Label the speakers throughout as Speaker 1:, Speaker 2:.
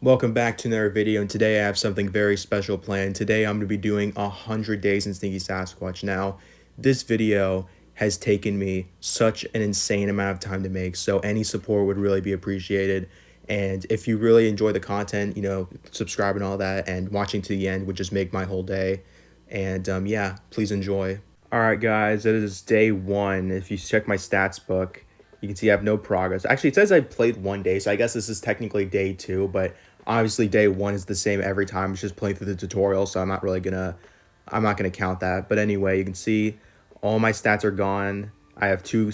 Speaker 1: Welcome back to another video, and today I have something very special planned. Today I'm going to be doing 100 days in Sneaky Sasquatch. Now, this video has taken me such an insane amount of time to make, so any support would really be appreciated. And if you really enjoy the content, subscribe and all that, and watching to the end would just make my whole day. And yeah, please enjoy. Alright guys, it is day 1. If you check my stats book, you can see I have no progress. Actually, it says I played 1 day, so I guess this is technically day 2, but obviously day 1 is the same every time. It's just playing through the tutorial, so I'm not gonna count that. But anyway, you can see all my stats are gone. I have 2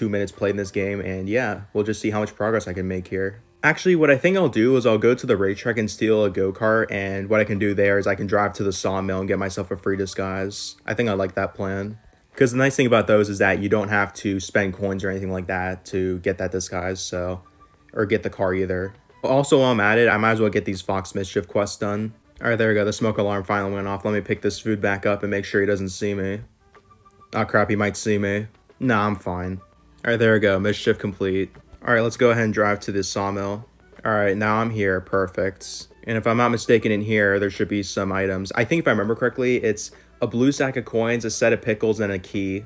Speaker 1: minutes played in this game, and yeah, we'll just see how much progress I can make here. Actually, what I think I'll do is I'll go to the racetrack and steal a go-kart, and what I can do there is I can drive to the sawmill and get myself a free disguise. I think I like that plan. Because the nice thing about those is that you don't have to spend coins or anything like that to get that disguise, or get the car either. Also, while I'm at it, I might as well get these Fox Mischief quests done. Alright, there we go. The smoke alarm finally went off. Let me pick this food back up and make sure he doesn't see me. Oh crap, he might see me. Nah, I'm fine. Alright, there we go. Mischief complete. Alright, let's go ahead and drive to this sawmill. Alright, now I'm here. Perfect. And if I'm not mistaken, in here, there should be some items. I think if I remember correctly, it's a blue sack of coins, a set of pickles, and a key.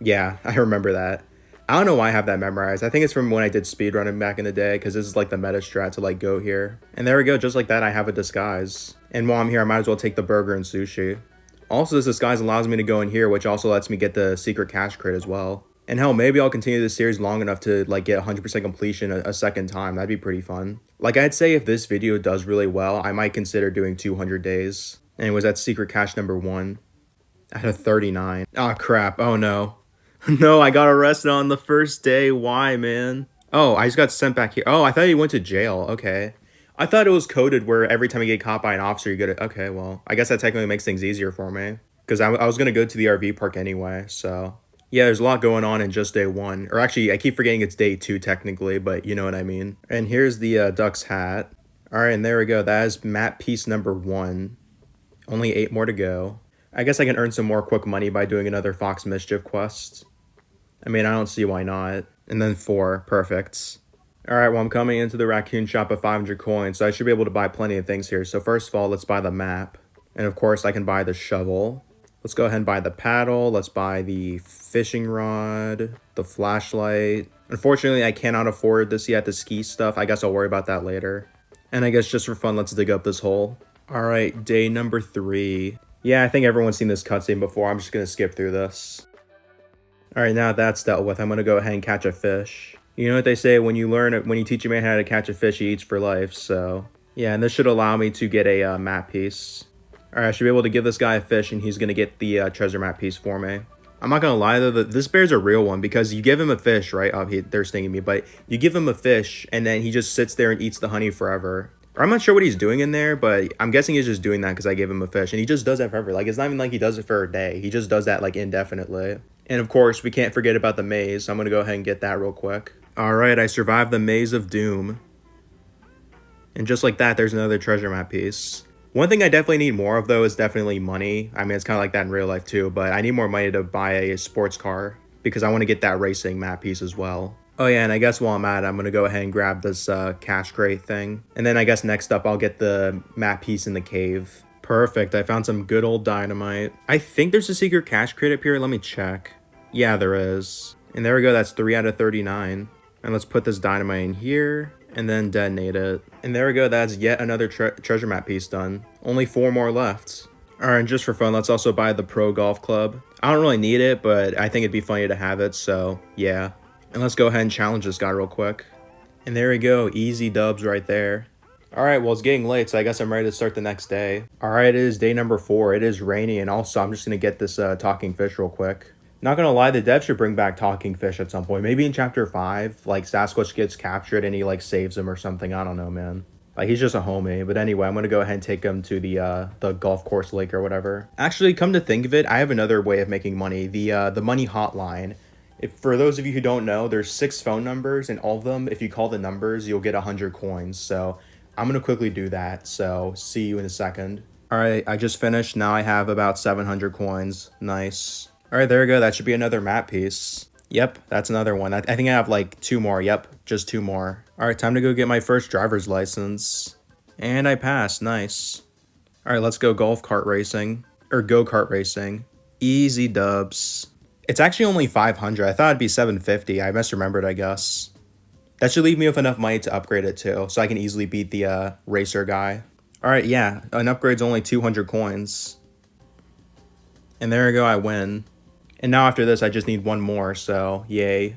Speaker 1: Yeah, I remember that. I don't know why I have that memorized. I think it's from when I did speedrunning back in the day, because this is like the meta strat to go here. And there we go, just like that, I have a disguise. And while I'm here, I might as well take the burger and sushi. Also, this disguise allows me to go in here, which also lets me get the secret cash crate as well. And hell, maybe I'll continue this series long enough to get 100% completion a second time. That'd be pretty fun. I'd say if this video does really well, I might consider doing 200 days. Anyways, that's secret cash number 1 out of 39. Oh crap, oh no. No, I got arrested on the first day. Why, man? Oh, I just got sent back here. Oh, I thought he went to jail. Okay. I thought it was coded where every time you get caught by an officer, you get it. Okay, well, I guess that technically makes things easier for me. Because I was going to go to the RV park anyway, so. Yeah, there's a lot going on in just day 1. Or actually, I keep forgetting it's day 2 technically, but you know what I mean. And here's the duck's hat. Alright, and there we go. That is map piece number 1. Only 8 more to go. I guess I can earn some more quick money by doing another Fox Mischief quest. I mean, I don't see why not. And then 4. Perfect. Alright, well, I'm coming into the raccoon shop at 500 coins, so I should be able to buy plenty of things here. So first of all, let's buy the map. And of course, I can buy the shovel. Let's go ahead and buy the paddle. Let's buy the fishing rod, the flashlight. Unfortunately, I cannot afford this yet, the ski stuff. I guess I'll worry about that later. And I guess just for fun, let's dig up this hole. Alright, day number 3. Yeah, I think everyone's seen this cutscene before. I'm just going to skip through this. Alright, now that's dealt with, I'm going to go ahead and catch a fish. You know what they say, when you teach a man how to catch a fish, he eats for life, so. Yeah, and this should allow me to get a map piece. Alright, I should be able to give this guy a fish, and he's going to get the treasure map piece for me. I'm not going to lie, though, this bear's a real one, because you give him a fish, right? Oh, they're stinging me, but you give him a fish, and then he just sits there and eats the honey forever. Or I'm not sure what he's doing in there, but I'm guessing he's just doing that because I gave him a fish, and he just does that forever. It's not even like he does it for a day. He just does that, indefinitely. And of course, we can't forget about the maze, so I'm going to go ahead and get that real quick. Alright, I survived the maze of doom. And just like that, there's another treasure map piece. One thing I definitely need more of, though, is definitely money. I mean, it's kind of like that in real life, too, but I need more money to buy a sports car, because I want to get that racing map piece as well. Oh yeah, and I guess while I'm at it, I'm going to go ahead and grab this cash crate thing. And then I guess next up, I'll get the map piece in the cave. Perfect, I found some good old dynamite. I think there's a secret cash crate up here, let me check. Yeah, there is. And there we go, that's 3 out of 39. And let's put this dynamite in here, and then detonate it. And there we go, that's yet another treasure map piece done. Only 4 more left. Alright, and just for fun, let's also buy the Pro Golf Club. I don't really need it, but I think it'd be funny to have it, so yeah. And let's go ahead and challenge this guy real quick. And there we go, easy dubs right there. Alright, well, it's getting late, so I guess I'm ready to start the next day. Alright, it is day number 4. It is rainy, and also I'm just going to get this talking fish real quick. Not gonna lie, the dev should bring back talking fish at some point. Maybe in chapter 5, Sasquatch gets captured and he saves him or something. I don't know, man. He's just a homie. But anyway, I'm gonna go ahead and take him to the golf course lake or whatever. Actually, come to think of it, I have another way of making money. The money hotline. For those of you who don't know, there's 6 phone numbers, and all of them, if you call the numbers, you'll get 100 coins. So I'm gonna quickly do that. So see you in a second. Alright, I just finished. Now I have about 700 coins. Nice. Alright, there we go. That should be another map piece. Yep, that's another one. I think I have 2 more. Yep, just 2 more. Alright, time to go get my first driver's license. And I passed, nice. All right, let's go golf cart racing, or go-kart racing. Easy dubs. It's actually only 500. I thought it'd be 750. I misremembered, I guess. That should leave me with enough money to upgrade it too, so I can easily beat the racer guy. All right, yeah, an upgrade's only 200 coins. And there we go, I win. And now after this, I just need one more, so yay.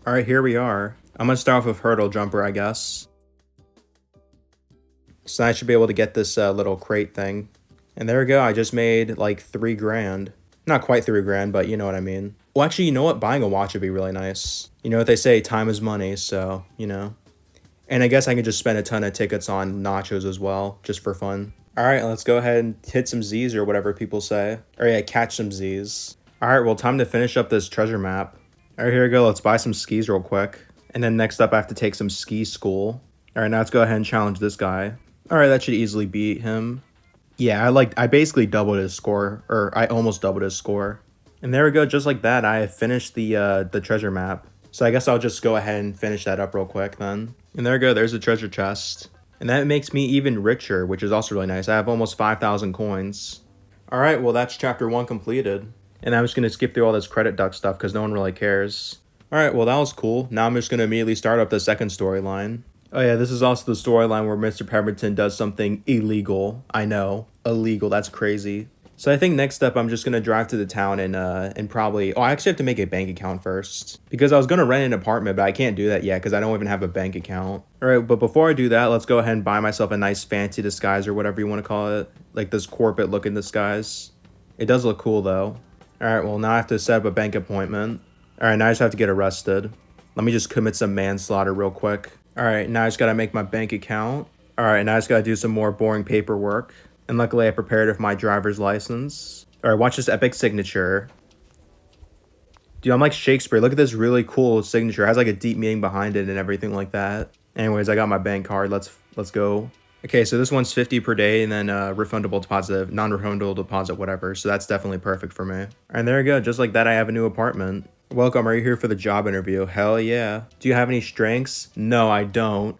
Speaker 1: All right, here we are. I'm gonna start off with hurdle jumper, I guess. So I should be able to get this little crate thing. And there we go, I just made like 3 grand. Not quite 3 grand, but you know what I mean. Well, actually, you know what? Buying a watch would be really nice. You know what they say, time is money, so, you know. And I guess I can just spend a ton of tickets on nachos as well, just for fun. All right, let's go ahead and hit some Z's or whatever people say. Or yeah, catch some Z's. All right, well, time to finish up this treasure map. All right, here we go. Let's buy some skis real quick. And then next up, I have to take some ski school. All right, now let's go ahead and challenge this guy. All right, that should easily beat him. Yeah, I basically doubled his score, or I almost doubled his score. And there we go, just like that, I have finished the treasure map. So I guess I'll just go ahead and finish that up real quick then. And there we go, there's the treasure chest. And that makes me even richer, which is also really nice. I have almost 5,000 coins. All right, well, that's chapter 1 completed. And I'm just going to skip through all this credit duck stuff because no one really cares. All right, well, that was cool. Now I'm just going to immediately start up the second storyline. Oh yeah, this is also the storyline where Mr. Pemberton does something illegal. I know, illegal, that's crazy. So I think next up, I'm just going to drive to the town and probably... Oh, I actually have to make a bank account first. Because I was going to rent an apartment, but I can't do that yet because I don't even have a bank account. All right, but before I do that, let's go ahead and buy myself a nice fancy disguise or whatever you want to call it. Like this corporate looking disguise. It does look cool though. All right, well now I have to set up a bank appointment. All right, now I just have to get arrested. Let me just commit some manslaughter real quick. All right, now I just got to make my bank account. All right, now I just got to do some more boring paperwork. And luckily I prepared with my driver's license. All right, watch this epic signature. Dude, I'm like Shakespeare. Look at this really cool signature. It has like a deep meaning behind it and everything like that. Anyways, I got my bank card. Let's go. Okay, so this one's 50 per day and then refundable deposit, non-refundable deposit, whatever. So that's definitely perfect for me. And there you go. Just like that, I have a new apartment. Welcome. Are you here for the job interview? Hell yeah. Do you have any strengths? No, I don't.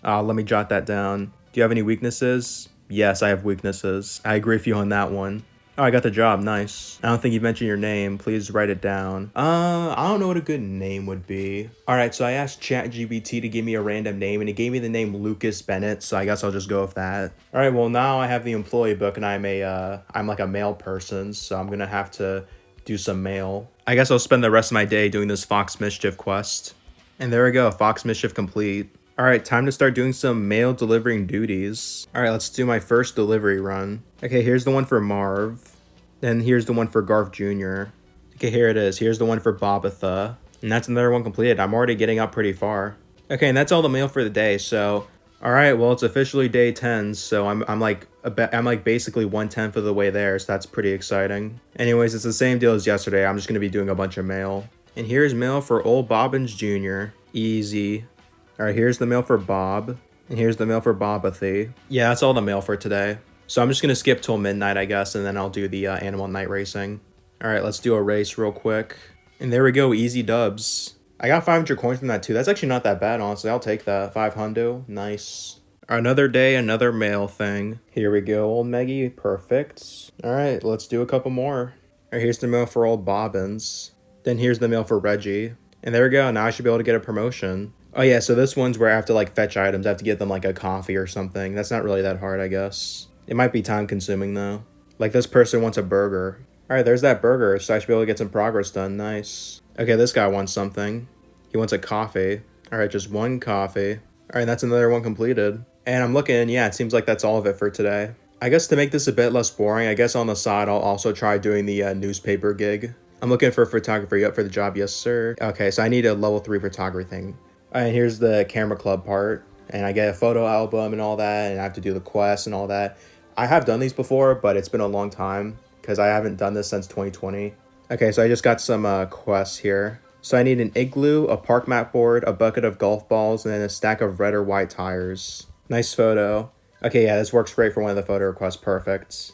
Speaker 1: Let me jot that down. Do you have any weaknesses? Yes, I have weaknesses. I agree with you on that one. Oh, I got the job. Nice. I don't think you mentioned your name. Please write it down. I don't know what a good name would be. All right, so I asked ChatGPT to give me a random name, and it gave me the name Lucas Bennett, so I guess I'll just go with that. All right, well, now I have the employee book, and I'm like a mail person, so I'm gonna have to do some mail. I guess I'll spend the rest of my day doing this Fox Mischief quest. And there we go, Fox Mischief complete. All right, time to start doing some mail delivering duties. All right, let's do my first delivery run. Okay, here's the one for Marv. Then here's the one for Garth Jr. Okay, here it is. Here's the one for Bobatha. And that's another one completed. I'm already getting up pretty far. Okay, and that's all the mail for the day. So, all right, well, it's officially day 10. So I'm like basically 1/10 of the way there. So that's pretty exciting. Anyways, it's the same deal as yesterday. I'm just gonna be doing a bunch of mail. And here's mail for old Bobbins Jr. Easy. All right, here's the mail for Bob. And here's the mail for Bobathy. Yeah, that's all the mail for today. So I'm just going to skip till midnight, I guess, and then I'll do the animal night racing. All right, let's do a race real quick. And there we go, easy dubs. I got 500 coins from that too. That's actually not that bad, honestly. I'll take that. 500, nice. Another day, another mail thing. Here we go, old Meggie, perfect. All right, let's do a couple more. All right, here's the mail for old Bobbins. Then here's the mail for Reggie. And there we go, now I should be able to get a promotion. Oh yeah, so this one's where I have to like fetch items. I have to get them like a coffee or something. That's not really that hard, I guess. It might be time consuming though. Like this person wants a burger. All right, there's that burger. So I should be able to get some progress done. Nice. Okay, this guy wants something. He wants a coffee. All right, just one coffee. All right, that's another one completed. And I'm looking, yeah, it seems like that's all of it for today. I guess to make this a bit less boring, I guess on the side, I'll also try doing the newspaper gig. I'm looking for a photographer. You up for the job? Yes, sir. Okay, so I need a level 3 photography thing. And here's the camera club part, and I get a photo album and all that, and I have to do the quest and all that. I have done these before, but it's been a long time because I haven't done this since 2020. Okay, so I just got some quests here. So I need an igloo, a park mat board, a bucket of golf balls, and then a stack of red or white tires. Nice photo. Okay, yeah, this works great for one of the photo requests. Perfect.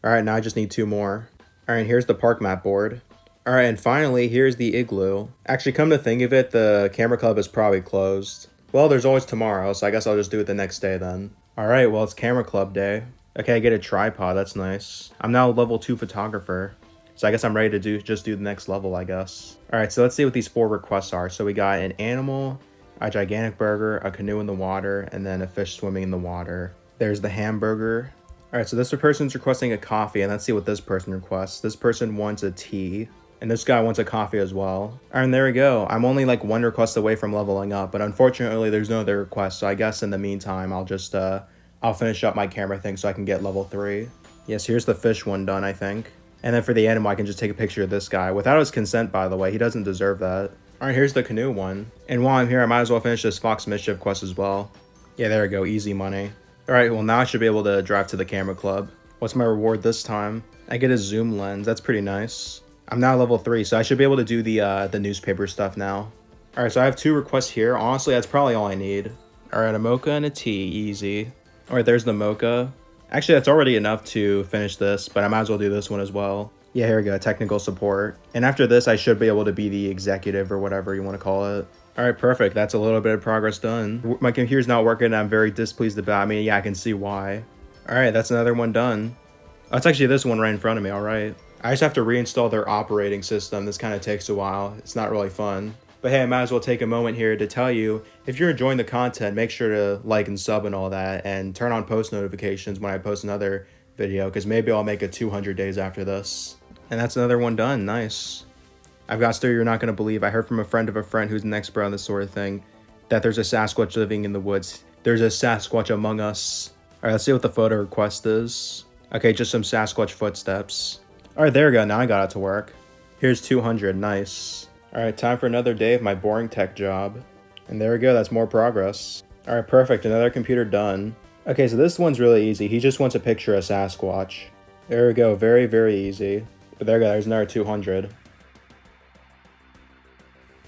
Speaker 1: All right, now I just need 2 more. All right, here's the park mat board. All right, and finally, here's the igloo. Actually, come to think of it, the camera club is probably closed. Well, there's always tomorrow, so I guess I'll just do it the next day then. All right, well, it's camera club day. Okay, I get a tripod, that's nice. I'm now a level 2 photographer. So I guess I'm ready to just do the next level, I guess. All right, so let's see what these 4 requests are. So we got an animal, a gigantic burger, a canoe in the water, and then a fish swimming in the water. There's the hamburger. All right, so this person's requesting a coffee, and let's see what this person requests. This person wants a tea, and this guy wants a coffee as well. All right, and there we go. I'm only like 1 request away from leveling up, but unfortunately there's no other requests. So I guess in the meantime, I'll just, I'll finish up my camera thing so I can get level 3. Yes, here's the fish one done, I think. And then for the animal, I can just take a picture of this guy. Without his consent, by the way. He doesn't deserve that. Alright, here's the canoe one. And while I'm here, I might as well finish this Fox Mischief quest as well. Yeah, there we go. Easy money. Alright, well now I should be able to drive to the camera club. What's my reward this time? I get a zoom lens. That's pretty nice. I'm now level 3, so I should be able to do the newspaper stuff now. Alright, so I have 2 requests here. Honestly, that's probably all I need. Alright, a mocha and a tea. Easy. Alright, there's the mocha. Actually, that's already enough to finish this, but I might as well do this one as well. Yeah, here we go, technical support. And after this, I should be able to be the executive or whatever you want to call it. All right, perfect. That's a little bit of progress done. My computer's not working, and I'm very displeased about me. Yeah, I can see why. All right, that's another one done. Oh, it's actually this one right in front of me, all right. I just have to reinstall their operating system. This kind of takes a while. It's not really fun. But hey, I might as well take a moment here to tell you, if you're enjoying the content, make sure to like and sub and all that, and turn on post notifications when I post another video, because maybe I'll make it 200 days after this. And that's another one done. Nice. I've got a story you're not going to believe. I heard from a friend of a friend who's an expert on this sort of thing, that there's a Sasquatch living in the woods. There's a Sasquatch among us. All right, let's see what the photo request is. Okay, just some Sasquatch footsteps. All right, there we go. Now I got it to work. Here's 200. Nice. All right, time for another day of my boring tech job. And there we go. That's more progress. All right, perfect. Another computer done. Okay, so this one's really easy. He just wants a picture of Sasquatch. There we go. Very, very easy. But there we go. There's another 200.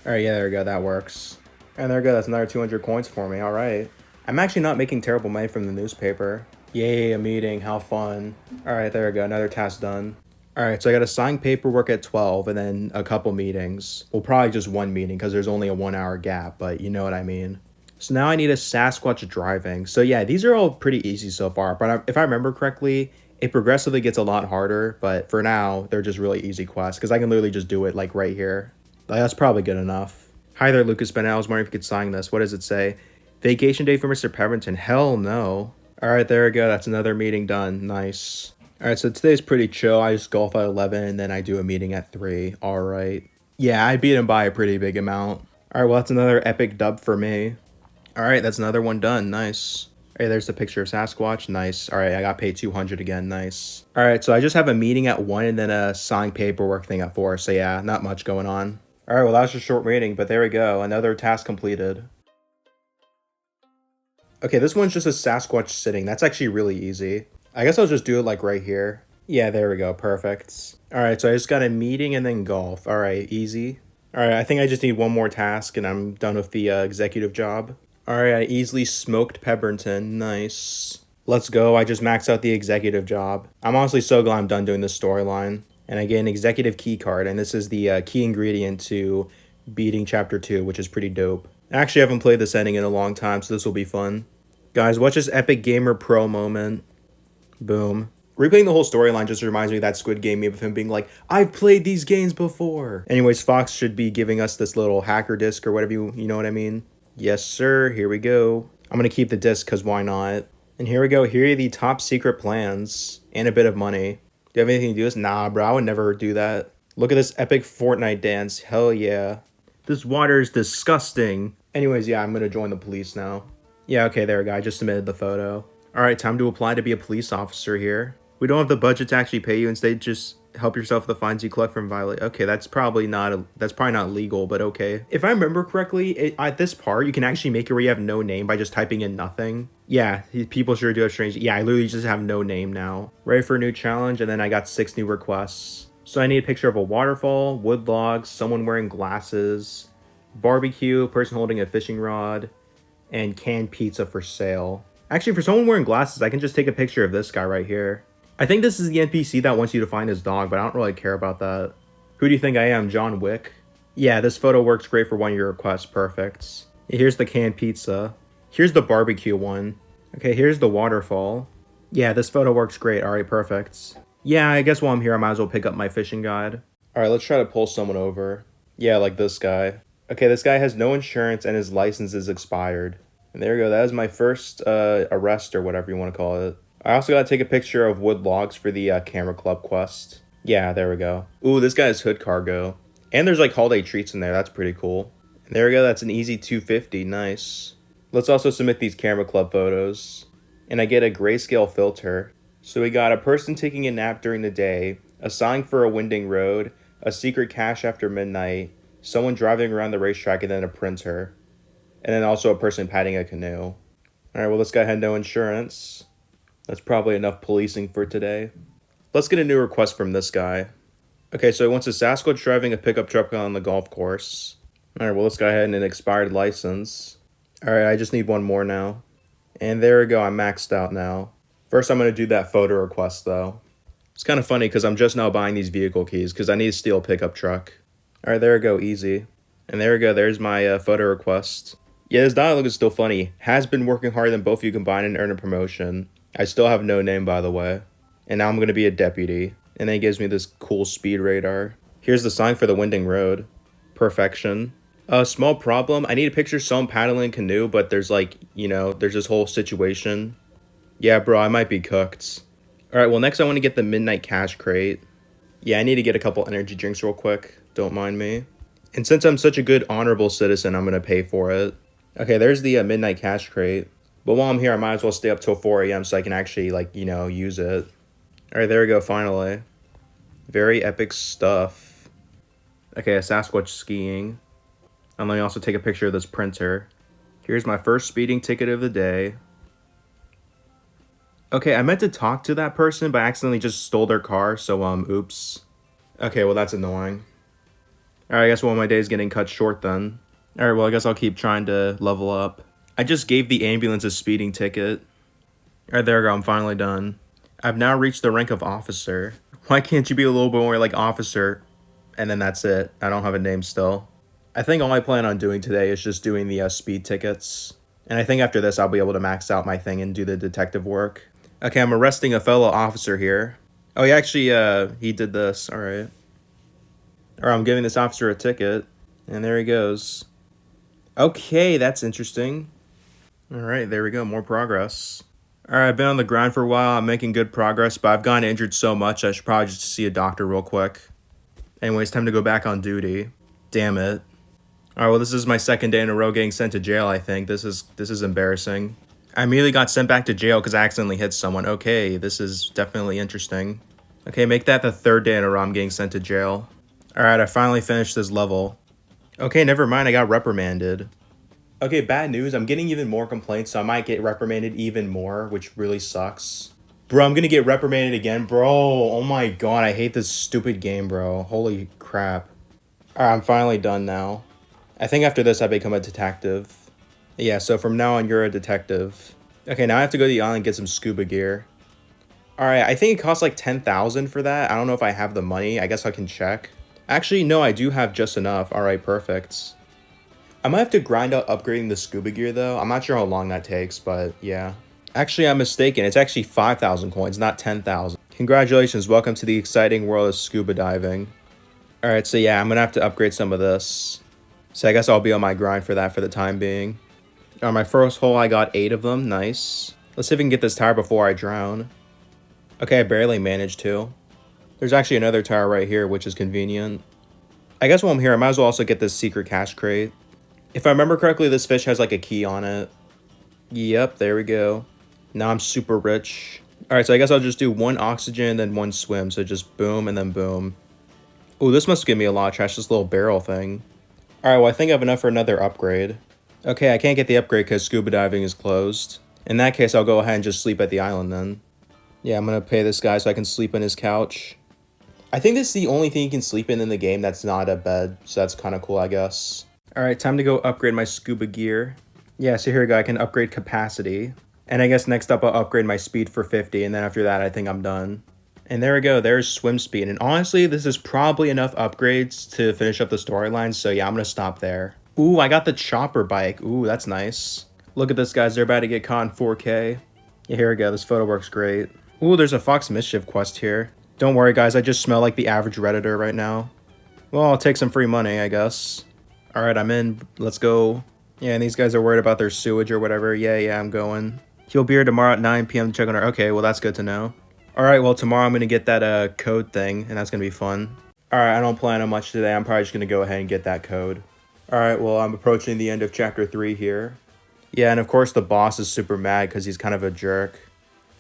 Speaker 1: All right, yeah, there we go. That works. And there we go. That's another 200 coins for me. All right. I'm actually not making terrible money from the newspaper. Yay, a meeting. How fun. All right, there we go. Another task done. All right, so I got to sign paperwork at 12 and then a couple meetings. Well, probably just one meeting because there's only a 1-hour gap, but you know what I mean. So now I need a Sasquatch driving. So yeah, these are all pretty easy so far, but if I remember correctly, it progressively gets a lot harder, but for now, they're just really easy quests because I can literally just do it like right here. Like, that's probably good enough. Hi there, Lucas Bennett. I was wondering if you could sign this. What does it say? Vacation day for Mr. Pemberton. Hell no. All right, there we go. That's another meeting done. Nice. All right, so today's pretty chill. I just golf at 11 and then I do a meeting at 3. All right. Yeah, I beat him by a pretty big amount. All right, well, that's another epic dub for me. All right, that's another one done. Nice. Hey, there's the picture of Sasquatch. Nice. All right, I got paid 200 again. Nice. All right, so I just have a meeting at 1 and then a signed paperwork thing at 4. So yeah, not much going on. All right, well, that was a short meeting, but there we go. Another task completed. Okay, this one's just a Sasquatch sitting. That's actually really easy. I guess I'll just do it like right here. Yeah, there we go. Perfect. All right, so I just got a meeting and then golf. All right, easy. All right, I think I just need one more task and I'm done with the executive job. All right, I easily smoked Pemberton. Nice. Let's go. I just maxed out the executive job. I'm honestly so glad I'm done doing this storyline. And I get an executive key card, and this is the key ingredient to beating Chapter 2, which is pretty dope. I actually haven't played this ending in a long time, so this will be fun. Guys, watch this epic gamer pro moment. Boom. Replaying the whole storyline just reminds me of that Squid Game meme of him being like, I've played these games before. Anyways, Fox should be giving us this little hacker disc or whatever you know what I mean. Yes, sir. Here we go. I'm going to keep the disc because why not? And here we go. Here are the top secret plans and a bit of money. Do you have anything to do with this? Nah, bro. I would never do that. Look at this epic Fortnite dance. Hell yeah. This water is disgusting. Anyways, yeah, I'm going to join the police now. Yeah, okay, there we go. I just submitted the photo. All right, time to apply to be a police officer here. We don't have the budget to actually pay you. Instead, just help yourself with the fines you collect from violate. Okay, that's probably not legal, but okay. If I remember correctly, at this part, you can actually make it where you have no name by just typing in nothing. Yeah, people sure do have strange. Yeah, I literally just have no name now. Ready for a new challenge, and then I got 6 new requests. So I need a picture of a waterfall, wood logs, someone wearing glasses, barbecue, person holding a fishing rod, and canned pizza for sale. Actually, for someone wearing glasses, I can just take a picture of this guy right here. I think this is the NPC that wants you to find his dog, but I don't really care about that. Who do you think I am, John Wick? Yeah, this photo works great for one of your requests, perfect. Here's the canned pizza. Here's the barbecue one. Okay, here's the waterfall. Yeah, this photo works great, alright, perfect. Yeah, I guess while I'm here, I might as well pick up my fishing guide. Alright, let's try to pull someone over. Yeah, like this guy. Okay, this guy has no insurance and his license is expired. And there we go, that is my first arrest or whatever you want to call it. I also gotta take a picture of wood logs for the camera club quest. Yeah, there we go. Ooh, this guy has hood cargo. And there's like holiday treats in there, that's pretty cool. And there we go, that's an easy 250, nice. Let's also submit these camera club photos. And I get a grayscale filter. So we got a person taking a nap during the day, a sign for a winding road, a secret cache after midnight, someone driving around the racetrack, and then a printer. And then also a person paddling a canoe. Alright, well this guy had no insurance. That's probably enough policing for today. Let's get a new request from this guy. Okay, so he wants a Sasquatch driving a pickup truck on the golf course. Alright, well this guy had an expired license. Alright, I just need one more now. And there we go, I'm maxed out now. First I'm going to do that photo request though. It's kind of funny because I'm just now buying these vehicle keys because I need to steal a pickup truck. Alright, there we go, easy. And there we go, there's my photo request. Yeah, this dialogue is still funny. Has been working harder than both of you combined and earn a promotion. I still have no name, by the way. And now I'm going to be a deputy. And then he gives me this cool speed radar. Here's the sign for the winding road. Perfection. Small problem. I need a picture of someone paddling a canoe, but there's like, you know, there's this whole situation. Yeah, bro, I might be cooked. Alright, well, next I want to get the midnight cash crate. Yeah, I need to get a couple energy drinks real quick. Don't mind me. And since I'm such a good, honorable citizen, I'm going to pay for it. Okay, there's the midnight cash crate. But while I'm here, I might as well stay up till 4 a.m. so I can actually, like, you know, use it. Alright, there we go, finally. Very epic stuff. Okay, a Sasquatch skiing. And let me also take a picture of this printer. Here's my first speeding ticket of the day. Okay, I meant to talk to that person, but I accidentally just stole their car, so, oops. Okay, well, that's annoying. Alright, I guess one of my days getting cut short then. Alright, well, I guess I'll keep trying to level up. I just gave the ambulance a speeding ticket. Alright, there we go, I'm finally done. I've now reached the rank of officer. Why can't you be a little bit more like officer? And then that's it. I don't have a name still. I think all I plan on doing today is just doing the speed tickets. And I think after this, I'll be able to max out my thing and do the detective work. Okay, I'm arresting a fellow officer here. Oh, he actually, he did this. All right. Or I'm giving this officer a ticket. And there he goes. Okay, that's interesting. All right, there we go. More progress. All right, I've been on the grind for a while. I'm making good progress, but I've gotten injured so much I should probably just see a doctor real quick. Anyways, time to go back on duty. Damn it. All right, well, this is my second day in a row getting sent to jail, I think. This is embarrassing. I immediately got sent back to jail because I accidentally hit someone. Okay, this is definitely interesting. Okay, make that the third day in a row I'm getting sent to jail. All right, I finally finished this level. Okay, never mind, I got reprimanded. Okay, bad news, I'm getting even more complaints, so I might get reprimanded even more, which really sucks. Bro, I'm gonna get reprimanded again, bro. Oh my god, I hate this stupid game, bro. Holy crap. Alright, I'm finally done now. I think after this, I become a detective. Yeah, so from now on, you're a detective. Okay, now I have to go to the island and get some scuba gear. Alright, I think it costs like 10,000 for that. I don't know if I have the money. I guess I can check. Actually, no, I do have just enough. Alright, perfect. I might have to grind out upgrading the scuba gear, though. I'm not sure how long that takes, but yeah. Actually, I'm mistaken. It's actually 5,000 coins, not 10,000. Congratulations. Welcome to the exciting world of scuba diving. Alright, so yeah, I'm going to have to upgrade some of this. So I guess I'll be on my grind for that for the time being. On my first hole, I got 8 of them. Nice. Let's see if we can get this tire before I drown. Okay, I barely managed to. There's actually another tire right here, which is convenient. I guess while I'm here, I might as well also get this secret cash crate. If I remember correctly, this fish has like a key on it. Yep, there we go. Now I'm super rich. Alright, so I guess I'll just do 1 oxygen, then 1 swim. So just boom, and then boom. Oh, this must give me a lot of trash, this little barrel thing. Alright, well, I think I have enough for another upgrade. Okay, I can't get the upgrade because scuba diving is closed. In that case, I'll go ahead and just sleep at the island then. Yeah, I'm gonna pay this guy so I can sleep on his couch. I think this is the only thing you can sleep in the game that's not a bed, so that's kind of cool, I guess. Alright, time to go upgrade my scuba gear. Yeah, so here we go, I can upgrade capacity. And I guess next up I'll upgrade my speed for 50, and then after that I think I'm done. And there we go, there's swim speed. And honestly, this is probably enough upgrades to finish up the storyline, so yeah, I'm gonna stop there. Ooh, I got the chopper bike. Ooh, that's nice. Look at this, guys, they're about to get caught in 4K. Yeah, here we go, this photo works great. Ooh, there's a Fox Mischief quest here. Don't worry, guys, I just smell like the average Redditor right now. Well, I'll take some free money, I guess. Alright, I'm in. Let's go. Yeah, and these guys are worried about their sewage or whatever. Yeah, I'm going. He'll be here tomorrow at 9 p.m. to check on her. Okay, well, that's good to know. Alright, well, tomorrow I'm going to get that code thing, and that's going to be fun. Alright, I don't plan on much today. I'm probably just going to go ahead and get that code. Alright, well, I'm approaching the end of chapter 3 here. Yeah, and of course the boss is super mad because he's kind of a jerk.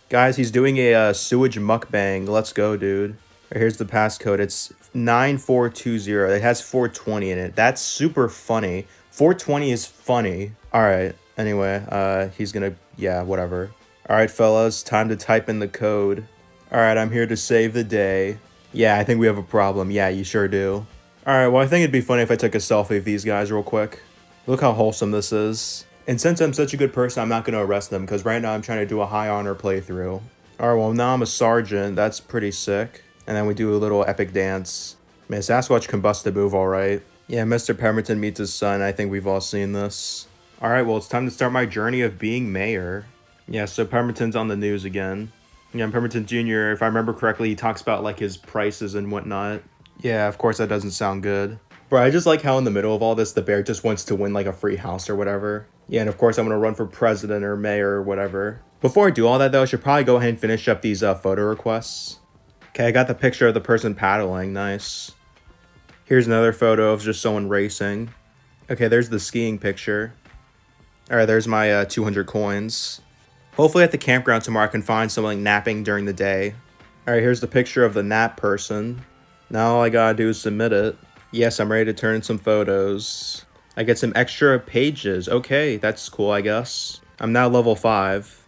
Speaker 1: Guys, he's doing a sewage mukbang. Let's go, dude. Here's the passcode. It's 9420. It has 420 in it. That's super funny. 420 is funny. Alright, anyway, he's gonna... Yeah, whatever. Alright, fellas, time to type in the code. Alright, I'm here to save the day. Yeah, I think we have a problem. Yeah, you sure do. Alright, well, I think it'd be funny if I took a selfie of these guys real quick. Look how wholesome this is. And since I'm such a good person, I'm not going to arrest them, because right now I'm trying to do a high honor playthrough. Alright, well, now I'm a sergeant. That's pretty sick. And then we do a little epic dance. Man, Sasquatch can bust a move alright. Yeah, Mr. Pemberton meets his son. I think we've all seen this. Alright, well, it's time to start my journey of being mayor. Yeah, so Pemberton's on the news again. Yeah, Pemberton Jr., if I remember correctly, he talks about, like, his prices and whatnot. Yeah, of course, that doesn't sound good. Bro, I just like how in the middle of all this, the bear just wants to win, like, a free house or whatever. Yeah, and of course, I'm going to run for president or mayor or whatever. Before I do all that, though, I should probably go ahead and finish up these photo requests. Okay, I got the picture of the person paddling. Nice. Here's another photo of just someone racing. Okay, there's the skiing picture. Alright, there's my 200 coins. Hopefully at the campground tomorrow I can find someone napping during the day. Alright, here's the picture of the nap person. Now all I gotta do is submit it. Yes, I'm ready to turn in some photos. I get some extra pages. Okay, that's cool, I guess. I'm now level 5.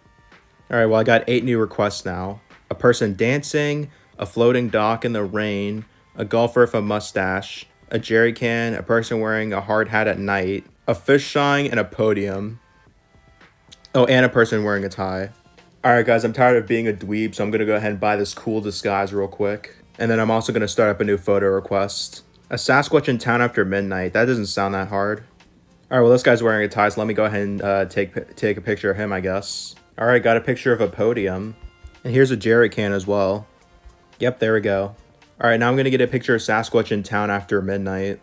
Speaker 1: Alright, well, I got 8 new requests now. A person dancing, a floating dock in the rain, a golfer with a mustache, a jerry can, a person wearing a hard hat at night, a fish sign, and a podium. Oh, and a person wearing a tie. Alright, guys, I'm tired of being a dweeb, so I'm gonna go ahead and buy this cool disguise real quick. And then I'm also gonna start up a new photo request. A Sasquatch in town after midnight. That doesn't sound that hard. Alright, well, this guy's wearing a tie, so let me go ahead and take a picture of him, I guess. Alright, got a picture of a podium. And here's a jerry can as well. Yep, there we go. Alright, now I'm gonna get a picture of Sasquatch in town after midnight.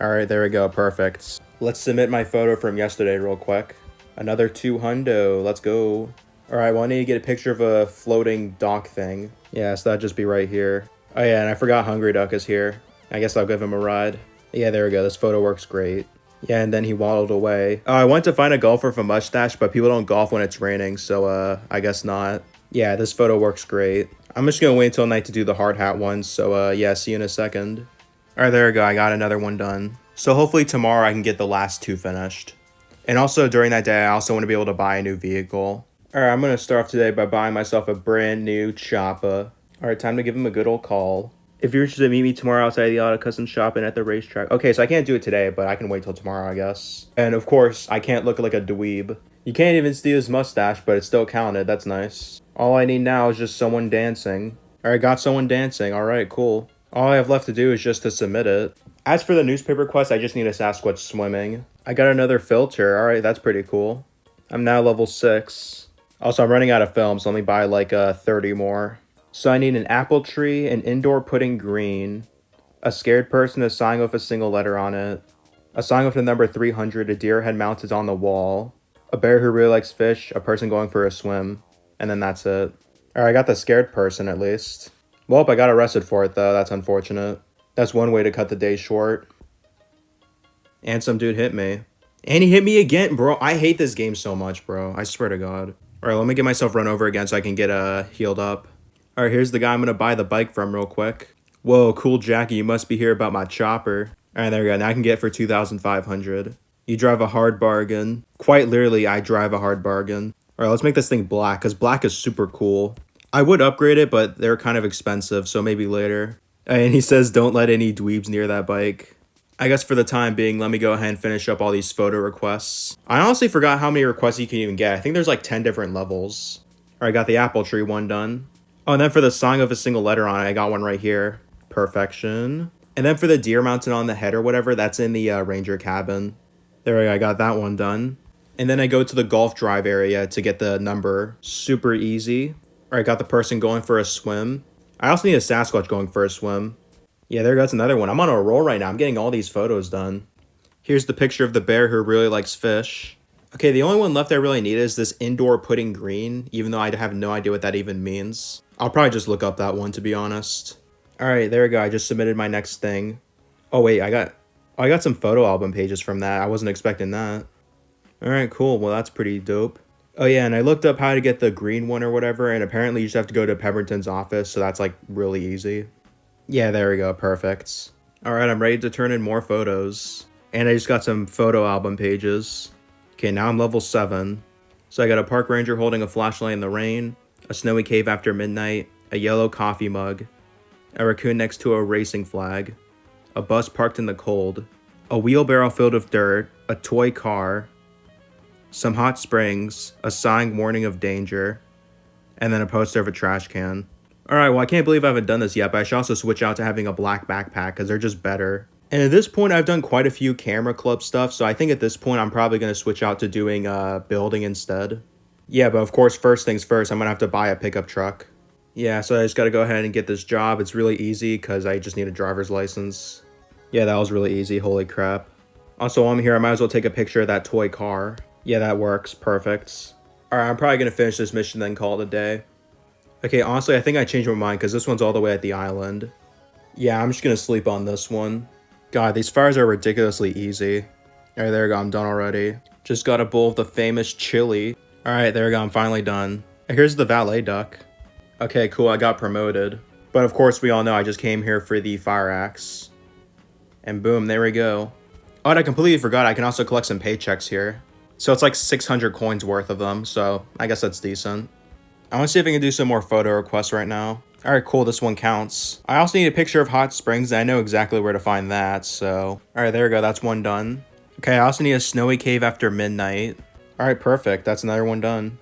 Speaker 1: Alright, there we go, perfect. Let's submit my photo from yesterday real quick. Another 200, let's go. Alright, well, I need to get a picture of a floating dock thing. Yeah, so that'd just be right here. Oh yeah, and I forgot Hungry Duck is here. I guess I'll give him a ride. Yeah, there we go, this photo works great. Yeah, and then he waddled away. Oh, I went to find a golfer with a mustache, but people don't golf when it's raining, so I guess not. Yeah, this photo works great. I'm just gonna wait until night to do the hard hat one, so yeah, see you in a second. Alright, there we go, I got another one done. So hopefully tomorrow I can get the last 2 finished. And also during that day, I also want to be able to buy a new vehicle. Alright, I'm gonna start off today by buying myself a brand new chopper. Alright, time to give him a good old call. If you're interested, meet me tomorrow outside the auto custom shop and at the racetrack. Okay, so I can't do it today, but I can wait till tomorrow, I guess. And of course, I can't look like a dweeb. You can't even see his mustache, but it's still counted. That's nice. All I need now is just someone dancing. Alright, got someone dancing. Alright, cool. All I have left to do is just to submit it. As for the newspaper quest, I just need a Sasquatch swimming. I got another filter. Alright, that's pretty cool. I'm now level 6. Also, I'm running out of film, so let me buy like 30 more. So I need an apple tree, an indoor pudding green, a scared person, a sign with a single letter on it, a sign with the number 300, a deer head mounted on the wall, a bear who really likes fish, a person going for a swim, and then that's it. Alright, I got the scared person at least. Well, I got arrested for it though, that's unfortunate. That's one way to cut the day short. And some dude hit me. And he hit me again, bro. I hate this game so much, bro. I swear to God. Alright, let me get myself run over again so I can get healed up. Alright, here's the guy I'm gonna buy the bike from real quick. Whoa, cool Jackie, you must be here about my chopper. Alright, there we go. Now I can get it for 2,500. You drive a hard bargain. Quite literally, I drive a hard bargain. Alright, let's make this thing black, because black is super cool. I would upgrade it, but they're kind of expensive, so maybe later. And he says don't let any dweebs near that bike. I guess for the time being, let me go ahead and finish up all these photo requests. I honestly forgot how many requests you can even get. I think there's like 10 different levels. Alright, got the apple tree one done. Oh, and then for the song of a single letter on it, I got one right here. Perfection. And then for the deer mounted on the head or whatever, that's in the ranger cabin. There we go, I got that one done. And then I go to the golf drive area to get the number. Super easy. All right, got the person going for a swim. I also need a Sasquatch going for a swim. Yeah, there goes another one. I'm on a roll right now. I'm getting all these photos done. Here's the picture of the bear who really likes fish. Okay, the only one left I really need is this indoor pudding green, even though I have no idea what that even means. I'll probably just look up that one, to be honest. All right, there we go. I just submitted my next thing. Oh, wait, I got some photo album pages from that. I wasn't expecting that. All right, cool. Well, that's pretty dope. Oh, yeah, and I looked up how to get the green one or whatever, and apparently you just have to go to Pemberton's office, so that's, like, really easy. Yeah, there we go. Perfect. All right, I'm ready to turn in more photos. And I just got some photo album pages. Okay, now I'm level 7. So I got a park ranger holding a flashlight in the rain, a snowy cave after midnight, a yellow coffee mug, a raccoon next to a racing flag, a bus parked in the cold, a wheelbarrow filled with dirt, a toy car, some hot springs, a sighing warning of danger, and then a poster of a trash can. Alright, well I can't believe I haven't done this yet, but I should also switch out to having a black backpack because they're just better. And at this point I've done quite a few camera club stuff, so I think at this point I'm probably going to switch out to doing building instead. Yeah, but of course first things first, I'm going to have to buy a pickup truck. Yeah, so I just got to go ahead and get this job. It's really easy because I just need a driver's license. Yeah, that was really easy, holy crap. Also, while I'm here, I might as well take a picture of that toy car. Yeah, that works, perfect. Alright, I'm probably going to finish this mission then call it a day. Okay, honestly, I think I changed my mind because this one's all the way at the island. Yeah, I'm just going to sleep on this one. God, these fires are ridiculously easy. Alright, there we go, I'm done already. Just got a bowl of the famous chili. Alright, there we go, I'm finally done. Here's the valet duck. Okay, cool, I got promoted. But of course, we all know I just came here for the fire axe. And boom, there we go. Oh, and I completely forgot I can also collect some paychecks here. So it's like 600 coins worth of them, so I guess that's decent. I want to see if I can do some more photo requests right now. Alright, cool, this one counts. I also need a picture of hot springs, and I know exactly where to find that, so... Alright, there we go, that's one done. Okay, I also need a snowy cave after midnight. Alright, perfect, that's another one done.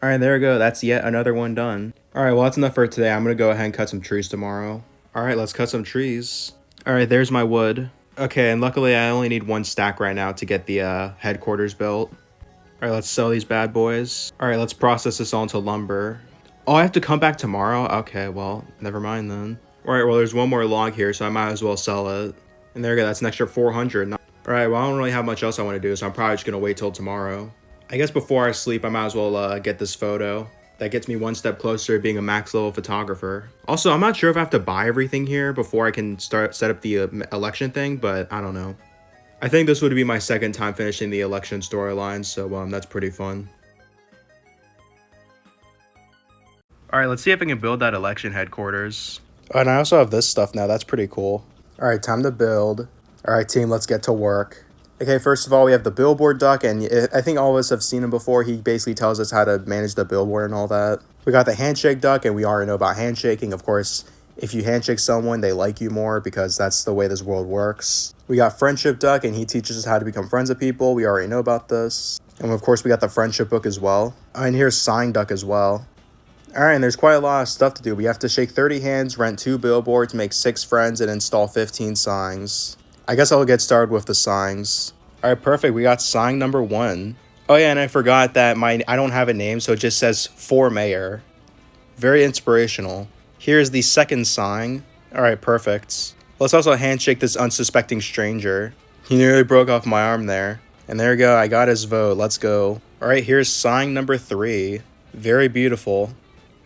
Speaker 1: Alright, there we go, that's yet another one done. Alright, well that's enough for today. I'm gonna go ahead and cut some trees tomorrow. Alright, let's cut some trees. Alright, there's my wood. Okay, and luckily I only need one stack right now to get the headquarters built. Alright, let's sell these bad boys. Alright, let's process this all into lumber. Oh, I have to come back tomorrow? Okay, well, never mind then. Alright, well there's one more log here, so I might as well sell it. And there we go, that's an extra 400. Alright, well I don't really have much else I want to do, so I'm probably just gonna wait till tomorrow. I guess before I sleep, I might as well get this photo. That gets me one step closer to being a max level photographer. Also, I'm not sure if I have to buy everything here before I can set up the election thing, but I don't know. I think this would be my second time finishing the election storyline, so that's pretty fun. Alright, let's see if I can build that election headquarters. Oh, and I also have this stuff now, that's pretty cool. Alright, time to build. Alright team, let's get to work. Okay, first of all, we have the billboard duck, and I think all of us have seen him before. He basically tells us how to manage the billboard and all that. We got the handshake duck, and we already know about handshaking. Of course, if you handshake someone, they like you more because that's the way this world works. We got friendship duck, and he teaches us how to become friends with people. We already know about this. And of course, we got the friendship book as well. And here's sign duck as well. Alright, and there's quite a lot of stuff to do. We have to shake 30 hands, rent 2 billboards, make 6 friends, and install 15 signs. I guess I'll get started with the signs. Alright, perfect. We got sign number 1. Oh yeah, and I forgot that I don't have a name, so it just says for mayor. Very inspirational. Here's the second sign. Alright, perfect. Let's also handshake this unsuspecting stranger. He nearly broke off my arm there. And there we go, I got his vote. Let's go. Alright, here's sign number 3. Very beautiful.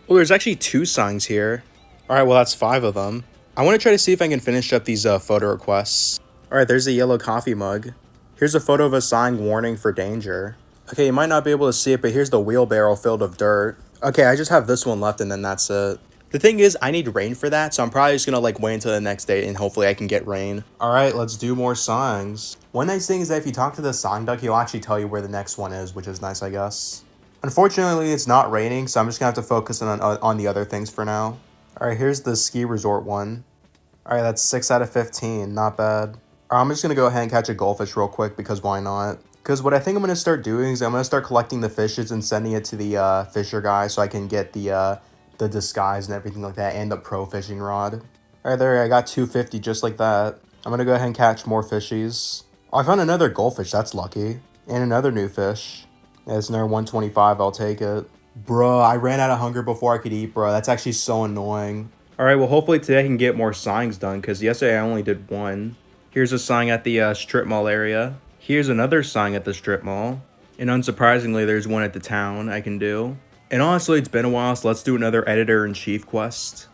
Speaker 1: Oh, there's actually 2 signs here. Alright, well that's 5 of them. I want to try to see if I can finish up these photo requests. Alright, there's a yellow coffee mug. Here's a photo of a sign warning for danger. Okay, you might not be able to see it, but here's the wheelbarrow filled with dirt. Okay, I just have this one left and then that's it. The thing is, I need rain for that, so I'm probably just gonna wait until the next day and hopefully I can get rain. Alright, let's do more signs. One nice thing is that if you talk to the sign duck, he'll actually tell you where the next one is, which is nice, I guess. Unfortunately, it's not raining, so I'm just gonna have to focus on the other things for now. Alright, here's the ski resort one. Alright, that's 6 out of 15, not bad. I'm just going to go ahead and catch a goldfish real quick because why not? Because what I think I'm going to start doing is I'm going to start collecting the fishes and sending it to the fisher guy so I can get the the disguise and everything like that, and the pro fishing rod. All right, there, I got 250 just like that. I'm gonna go ahead and catch more fishies. Oh, I found another goldfish, that's lucky. And another new fish. That's another 125, I'll take it. Bro, I ran out of hunger before I could eat, bro. That's actually so annoying. All right, well, hopefully today I can get more signings done, because yesterday I only did one. Here's a sign at the strip mall area. Here's another sign at the strip mall. And unsurprisingly, there's one at the town I can do. And honestly, it's been a while, so let's do another editor-in-chief quest.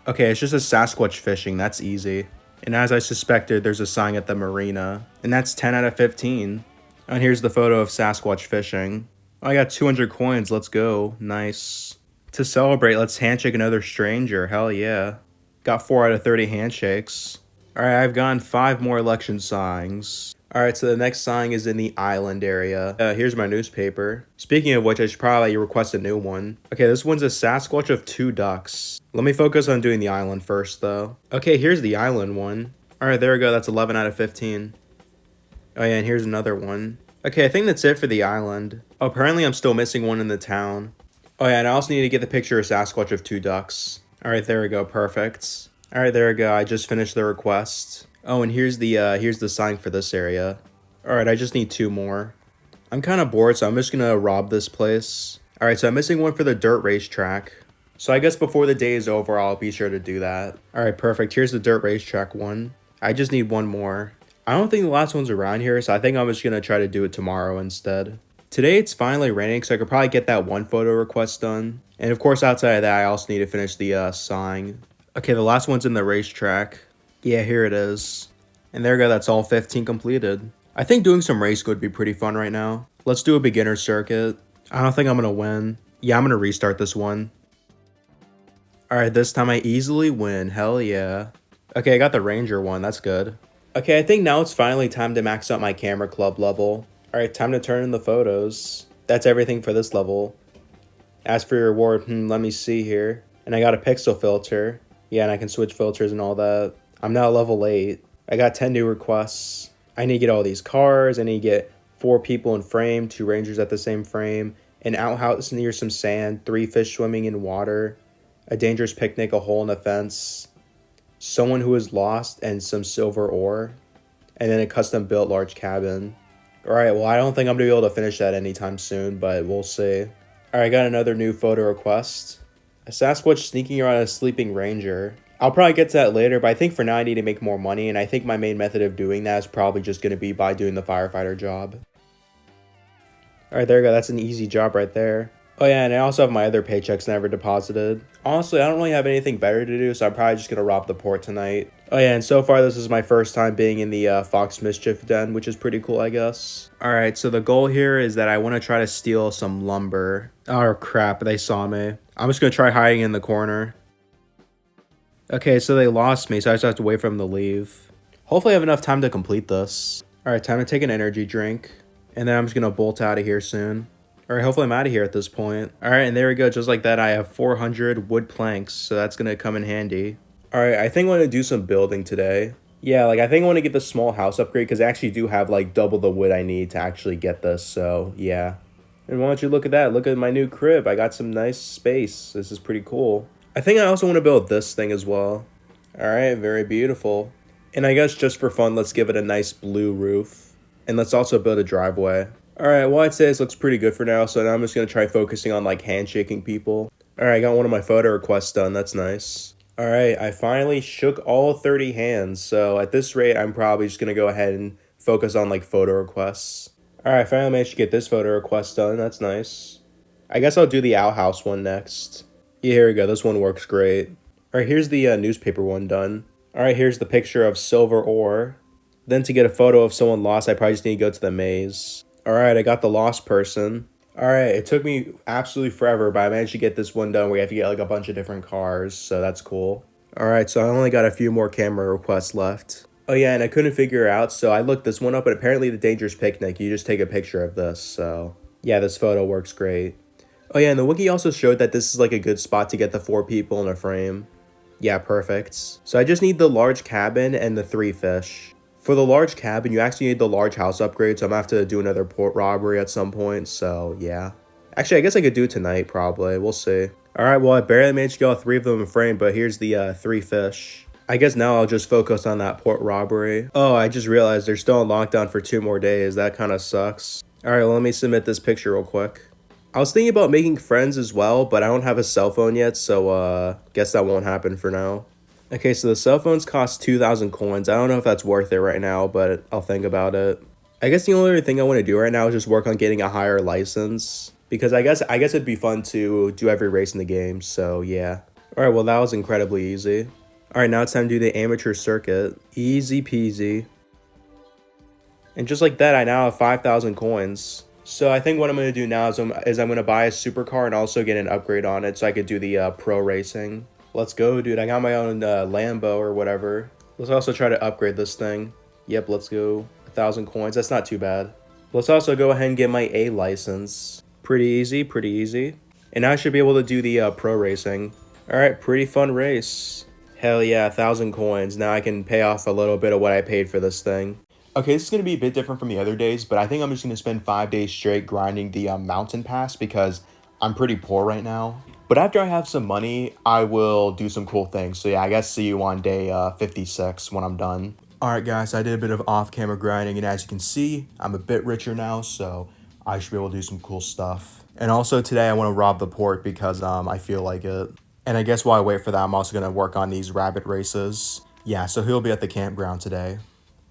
Speaker 1: Okay, it's just a Sasquatch fishing. That's easy. And as I suspected, there's a sign at the marina. And that's 10 out of 15. And here's the photo of Sasquatch fishing. Oh, I got 200 coins. Let's go. Nice. To celebrate, let's handshake another stranger. Hell yeah. Got 4 out of 30 handshakes. Alright, I've gotten 5 more election signs. Alright, so the next sign is in the island area. Here's my newspaper. Speaking of which, I should probably request a new one. Okay, this one's a Sasquatch of 2 ducks. Let me focus on doing the island first, though. Okay, here's the island one. Alright, there we go. That's 11 out of 15. Oh yeah, and here's another one. Okay, I think that's it for the island. Oh, apparently I'm still missing one in the town. Oh yeah, and I also need to get the picture of Sasquatch of 2 ducks. Alright, there we go. Perfect. Alright, there we go. I just finished the request. Oh, and here's the sign for this area. Alright, I just need 2 more. I'm kind of bored, so I'm just gonna rob this place. Alright, so I'm missing one for the dirt racetrack. So I guess before the day is over, I'll be sure to do that. Alright, perfect. Here's the dirt racetrack one. I just need 1 more. I don't think the last one's around here, so I think I'm just gonna try to do it tomorrow instead. Today it's finally raining, so I could probably get that 1 photo request done. And of course, outside of that, I also need to finish the sign. Okay, the last one's in the racetrack. Yeah, here it is. And there we go, that's all 15 completed. I think doing some race would be pretty fun right now. Let's do a beginner circuit. I don't think I'm gonna win. Yeah, I'm gonna restart this one. Alright, this time I easily win. Hell yeah. Okay, I got the ranger one, that's good. Okay, I think now it's finally time to max out my camera club level. Alright, time to turn in the photos. That's everything for this level. As for your reward, let me see here. And I got a pixel filter. Yeah, and I can switch filters and all that. I'm now level 8. I got 10 new requests. I need to get all these cars. I need to get 4 people in frame, 2 rangers at the same frame, an outhouse near some sand, 3 fish swimming in water, a dangerous picnic, a hole in a fence, someone who is lost, and some silver ore, and then a custom built large cabin. Alright, well, I don't think I'm gonna be able to finish that anytime soon, but we'll see. Alright, I got another new photo request. A Sasquatch sneaking around a sleeping ranger. I'll probably get to that later, but I think for now I need to make more money, and I think my main method of doing that is probably just gonna be by doing the firefighter job. Alright, there we go, that's an easy job right there. Oh yeah, and I also have my other paychecks never deposited. Honestly, I don't really have anything better to do, so I'm probably just gonna rob the port tonight. Oh yeah, and so far this is my first time being in the Fox Mischief den, which is pretty cool, I guess. Alright, so the goal here is that I want to try to steal some lumber. Oh crap, they saw me. I'm just gonna try hiding in the corner. Okay, so they lost me, so I just have to wait for them to leave. Hopefully I have enough time to complete this. Alright, time to take an energy drink. And then I'm just gonna bolt out of here soon. Alright, hopefully I'm out of here at this point. Alright, and there we go, just like that, I have 400 wood planks, so that's gonna come in handy. Alright, I think I want to do some building today. Yeah, like I think I want to get the small house upgrade, because I actually do have like double the wood I need to actually get this, so yeah. And why don't you look at that, look at my new crib, I got some nice space, this is pretty cool. I think I also want to build this thing as well. Alright, very beautiful. And I guess just for fun, let's give it a nice blue roof. And let's also build a driveway. Alright, well I'd say this looks pretty good for now, so now I'm just going to try focusing on like handshaking people. Alright, I got one of my photo requests done, that's nice. Alright, I finally shook all 30 hands, so at this rate I'm probably just going to go ahead and focus on like photo requests. Alright, I finally managed to get this photo request done, that's nice. I guess I'll do the outhouse one next. Yeah, here we go, this one works great. Alright, here's the newspaper one done. Alright, here's the picture of silver ore. Then to get a photo of someone lost, I probably just need to go to the maze. Alright, I got the lost person. Alright, it took me absolutely forever, but I managed to get this one done where you have to get like a bunch of different cars, so that's cool. Alright, so I only got a few more camera requests left. Oh yeah, and I couldn't figure it out, so I looked this one up, and apparently the dangerous picnic, you just take a picture of this, so yeah, this photo works great. Oh yeah, and the wiki also showed that this is like a good spot to get the 4 people in a frame. Yeah, perfect. So I just need the large cabin and the 3 fish. For the large cabin, you actually need the large house upgrade, so I'm gonna have to do another port robbery at some point, so yeah. Actually, I guess I could do it tonight, probably. We'll see. All right, well, I barely managed to get all 3 of them in frame, but here's the 3 fish. I guess now I'll just focus on that port robbery. Oh, I just realized they're still on lockdown for 2 more days. That kind of sucks. All right, well, let me submit this picture real quick. I was thinking about making friends as well, but I don't have a cell phone yet, so guess that won't happen for now. Okay, so the cell phones cost 2,000 coins. I don't know if that's worth it right now, but I'll think about it. I guess the only other thing I want to do right now is just work on getting a higher license, because I guess it'd be fun to do every race in the game, so yeah. All right, well, that was incredibly easy. All right, now it's time to do the amateur circuit. Easy peasy. And just like that, I now have 5,000 coins. So I think what I'm going to do now is I'm going to buy a supercar and also get an upgrade on it so I could do the pro racing. Let's go, dude. I got my own Lambo or whatever. Let's also try to upgrade this thing. Yep, let's go. 1,000 coins. That's not too bad. Let's also go ahead and get my A license. Pretty easy, pretty easy. And now I should be able to do the pro racing. All right, pretty fun race. Hell yeah, 1,000 coins. Now I can pay off a little bit of what I paid for this thing. Okay, this is going to be a bit different from the other days, but I think I'm just going to spend 5 days straight grinding the mountain pass because I'm pretty poor right now. But after I have some money, I will do some cool things. So yeah, I guess see you on day 56 when I'm done. Alright guys, I did a bit of off-camera grinding, and as you can see, I'm a bit richer now, so I should be able to do some cool stuff. And also today I want to rob the port because I feel like it. And I guess while I wait for that, I'm also going to work on these rabbit races. Yeah, so he'll be at the campground today.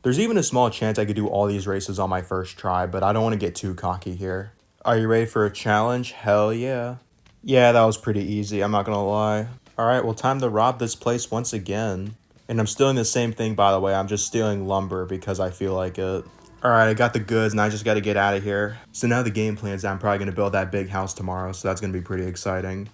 Speaker 1: There's even a small chance I could do all these races on my first try, but I don't want to get too cocky here. Are you ready for a challenge? Hell yeah. Yeah, that was pretty easy, I'm not gonna lie. Alright, well, time to rob this place once again. And I'm stealing the same thing, by the way. I'm just stealing lumber because I feel like it. Alright, I got the goods and I just gotta get out of here. So now the game plan is I'm probably gonna build that big house tomorrow, so that's gonna be pretty exciting.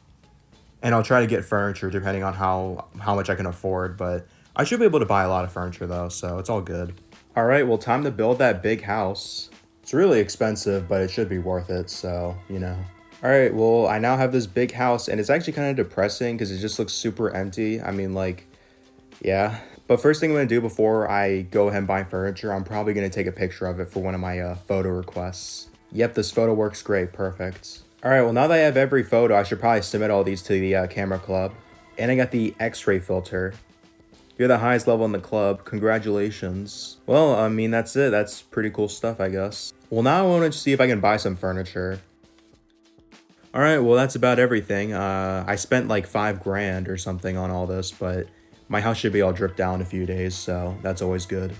Speaker 1: And I'll try to get furniture depending on how much I can afford, but I should be able to buy a lot of furniture though, so it's all good. Alright, well, time to build that big house. It's really expensive, but it should be worth it, so, you know. Alright, well, I now have this big house, and it's actually kind of depressing because it just looks super empty. I mean, like, yeah. But first thing I'm going to do before I go ahead and buy furniture, I'm probably going to take a picture of it for one of my photo requests. Yep, this photo works great. Perfect. Alright, well, now that I have every photo, I should probably submit all these to the camera club. And I got the X-ray filter. You're the highest level in the club. Congratulations. Well, I mean, that's it. That's pretty cool stuff, I guess. Well, now I want to see if I can buy some furniture. Alright, well, that's about everything. I spent like 5 grand or something on all this, but my house should be all dripped down in a few days, so that's always good.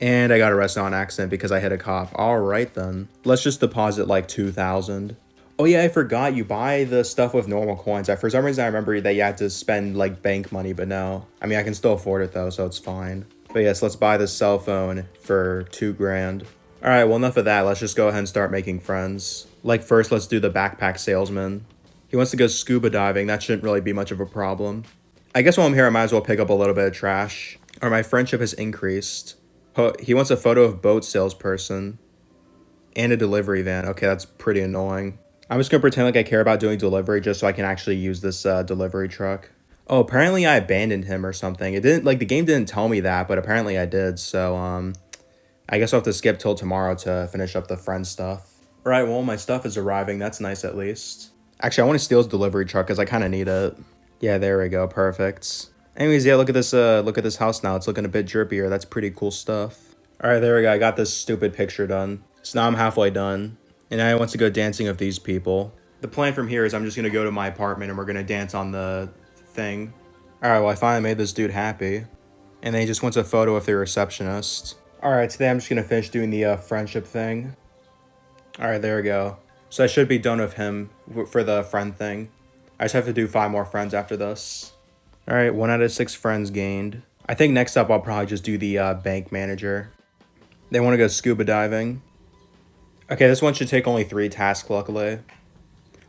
Speaker 1: And I got arrested on accident because I hit a cop. Alright then. Let's just deposit like 2,000. Oh yeah, I forgot, you buy the stuff with normal coins. For some reason I remember that you had to spend like bank money, but no. I mean, I can still afford it though, so it's fine. But yes, let's buy this cell phone for 2 grand. Alright, well, enough of that. Let's just go ahead and start making friends. Like first, let's do the backpack salesman. He wants to go scuba diving. That shouldn't really be much of a problem. I guess while I'm here, I might as well pick up a little bit of trash. Alright, my friendship has increased. He wants a photo of boat salesperson. And a delivery van. Okay, that's pretty annoying. I'm just gonna pretend like I care about doing delivery just so I can actually use this delivery truck. Oh, apparently I abandoned him or something. It didn't, like, the game didn't tell me that, but apparently I did. So, I guess I'll have to skip till tomorrow to finish up the friend stuff. Alright, well, my stuff is arriving. That's nice at least. Actually, I want to steal his delivery truck because I kind of need it. Yeah, there we go. Perfect. Anyways, yeah, look at this house now. It's looking a bit drippier. That's pretty cool stuff. Alright, there we go. I got this stupid picture done. So now I'm halfway done. And now I want to go dancing with these people. The plan from here is I'm just going to go to my apartment and we're going to dance on the thing. Alright, well, I finally made this dude happy. And then he just wants a photo of the receptionist. Alright, today I'm just going to finish doing the friendship thing. Alright, there we go. So I should be done with him for the friend thing. I just have to do 5 more friends after this. Alright, 1 out of 6 friends gained. I think next up I'll probably just do the bank manager. They want to go scuba diving. Okay, this one should take only 3 tasks, luckily.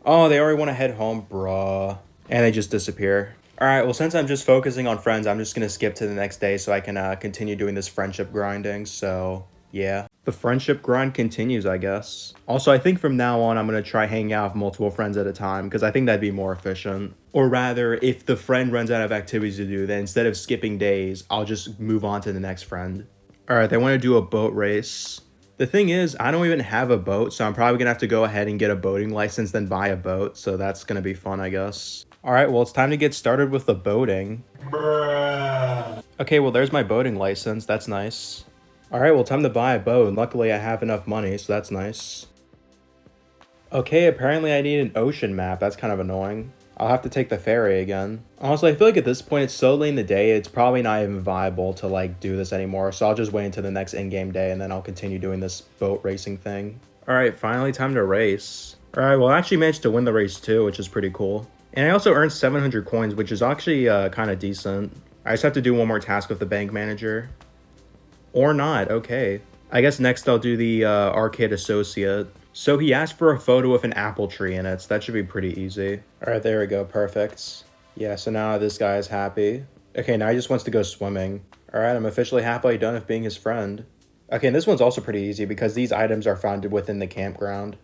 Speaker 1: Oh, they already want to head home, bruh. And they just disappear. Alright, well, since I'm just focusing on friends, I'm just going to skip to the next day so I can continue doing this friendship grinding, so yeah. The friendship grind continues, I guess. Also, I think from now on, I'm going to try hanging out with multiple friends at a time, because I think that'd be more efficient. Or rather, if the friend runs out of activities to do, then instead of skipping days, I'll just move on to the next friend. Alright, they want to do a boat race. The thing is, I don't even have a boat, so I'm probably gonna have to go ahead and get a boating license, then buy a boat. So that's gonna be fun, I guess. All right, well, it's time to get started with the boating. Okay, well, there's my boating license. That's nice. All right, well, time to buy a boat, and luckily I have enough money, so that's nice. Okay, apparently I need an ocean map. That's kind of annoying. I'll have to take the ferry again. Honestly, I feel like at this point, it's so late in the day, it's probably not even viable to, like, do this anymore. So I'll just wait until the next in-game day, and then I'll continue doing this boat racing thing. All right, finally time to race. All right, well, I actually managed to win the race too, which is pretty cool. And I also earned 700 coins, which is actually kind of decent. I just have to do one more task with the bank manager. Or not, okay. I guess next I'll do the arcade associate. So he asked for a photo with an apple tree in it, so that should be pretty easy. All right, there we go, perfect. Yeah, so now this guy is happy. Okay, now he just wants to go swimming. All right, I'm officially halfway done with being his friend. Okay, and this one's also pretty easy because these items are found within the campground.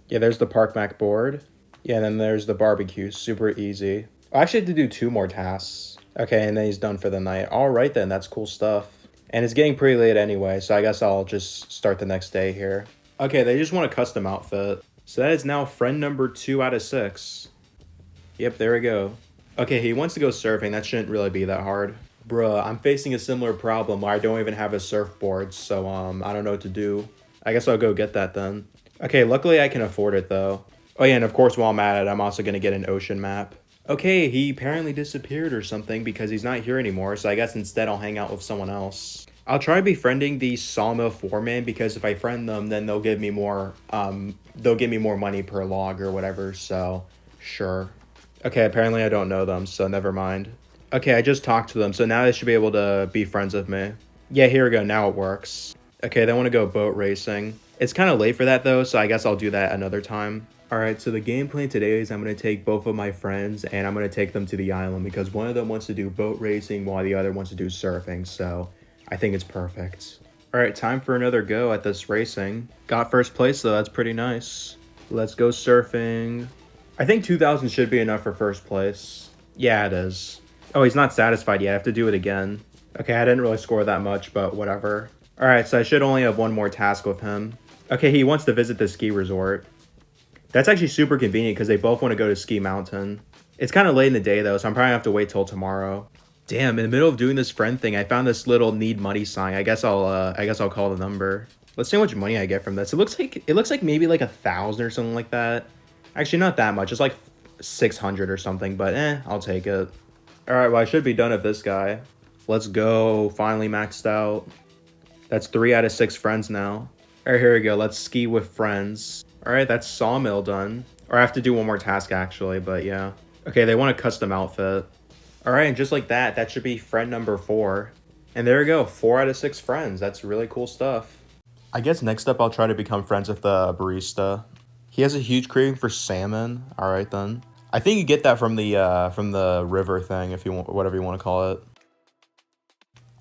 Speaker 1: Yeah, there's the park Mac board. Yeah, and then there's the barbecue, super easy. I actually have to do 2 more tasks. Okay, and then he's done for the night. All right then, that's cool stuff. And it's getting pretty late anyway, so I guess I'll just start the next day here. Okay, they just want a custom outfit. So that is now friend number 2 out of 6. Yep, there we go. Okay, he wants to go surfing. That shouldn't really be that hard. Bruh, I'm facing a similar problem where I don't even have a surfboard, so I don't know what to do. I guess I'll go get that then. Okay, luckily I can afford it though. Oh yeah, and of course while I'm at it, I'm also gonna get an ocean map. Okay, he apparently disappeared or something because he's not here anymore, so I guess instead I'll hang out with someone else. I'll try befriending the sawmill foreman because if I friend them, then they'll give me more money per log or whatever, so sure. Okay, apparently I don't know them, so never mind. Okay, I just talked to them, so now they should be able to be friends with me. Yeah, here we go, now it works. Okay, they want to go boat racing. It's kind of late for that though, so I guess I'll do that another time. Alright, so the game plan today is I'm going to take both of my friends and I'm going to take them to the island because one of them wants to do boat racing while the other wants to do surfing, so I think it's perfect. Alright, time for another go at this racing. Got first place though, that's pretty nice. Let's go surfing. I think 2,000 should be enough for first place. Yeah, it is. Oh, he's not satisfied yet, I have to do it again. Okay, I didn't really score that much, but whatever. Alright, so I should only have one more task with him. Okay, he wants to visit the ski resort. That's actually super convenient because they both want to go to Ski Mountain. It's kind of late in the day though, so I'm probably gonna have to wait till tomorrow. Damn, in the middle of doing this friend thing, I found this little need money sign. I guess I'll call the number. Let's see how much money I get from this. It looks like maybe like 1,000 or something like that. Actually, not that much. It's like 600 or something, but I'll take it. All right, well, I should be done with this guy. Let's go. Finally maxed out. That's 3 out of 6 friends now. All right, here we go. Let's ski with friends. All right, that's sawmill done. Or I have to do one more task actually, but yeah. Okay, they want a custom outfit. All right, and just like that, that should be friend number 4. And there we go, 4 out of 6 friends. That's really cool stuff. I guess next up, I'll try to become friends with the barista. He has a huge craving for salmon. All right then. I think you get that from the river thing, if you want, whatever you want to call it.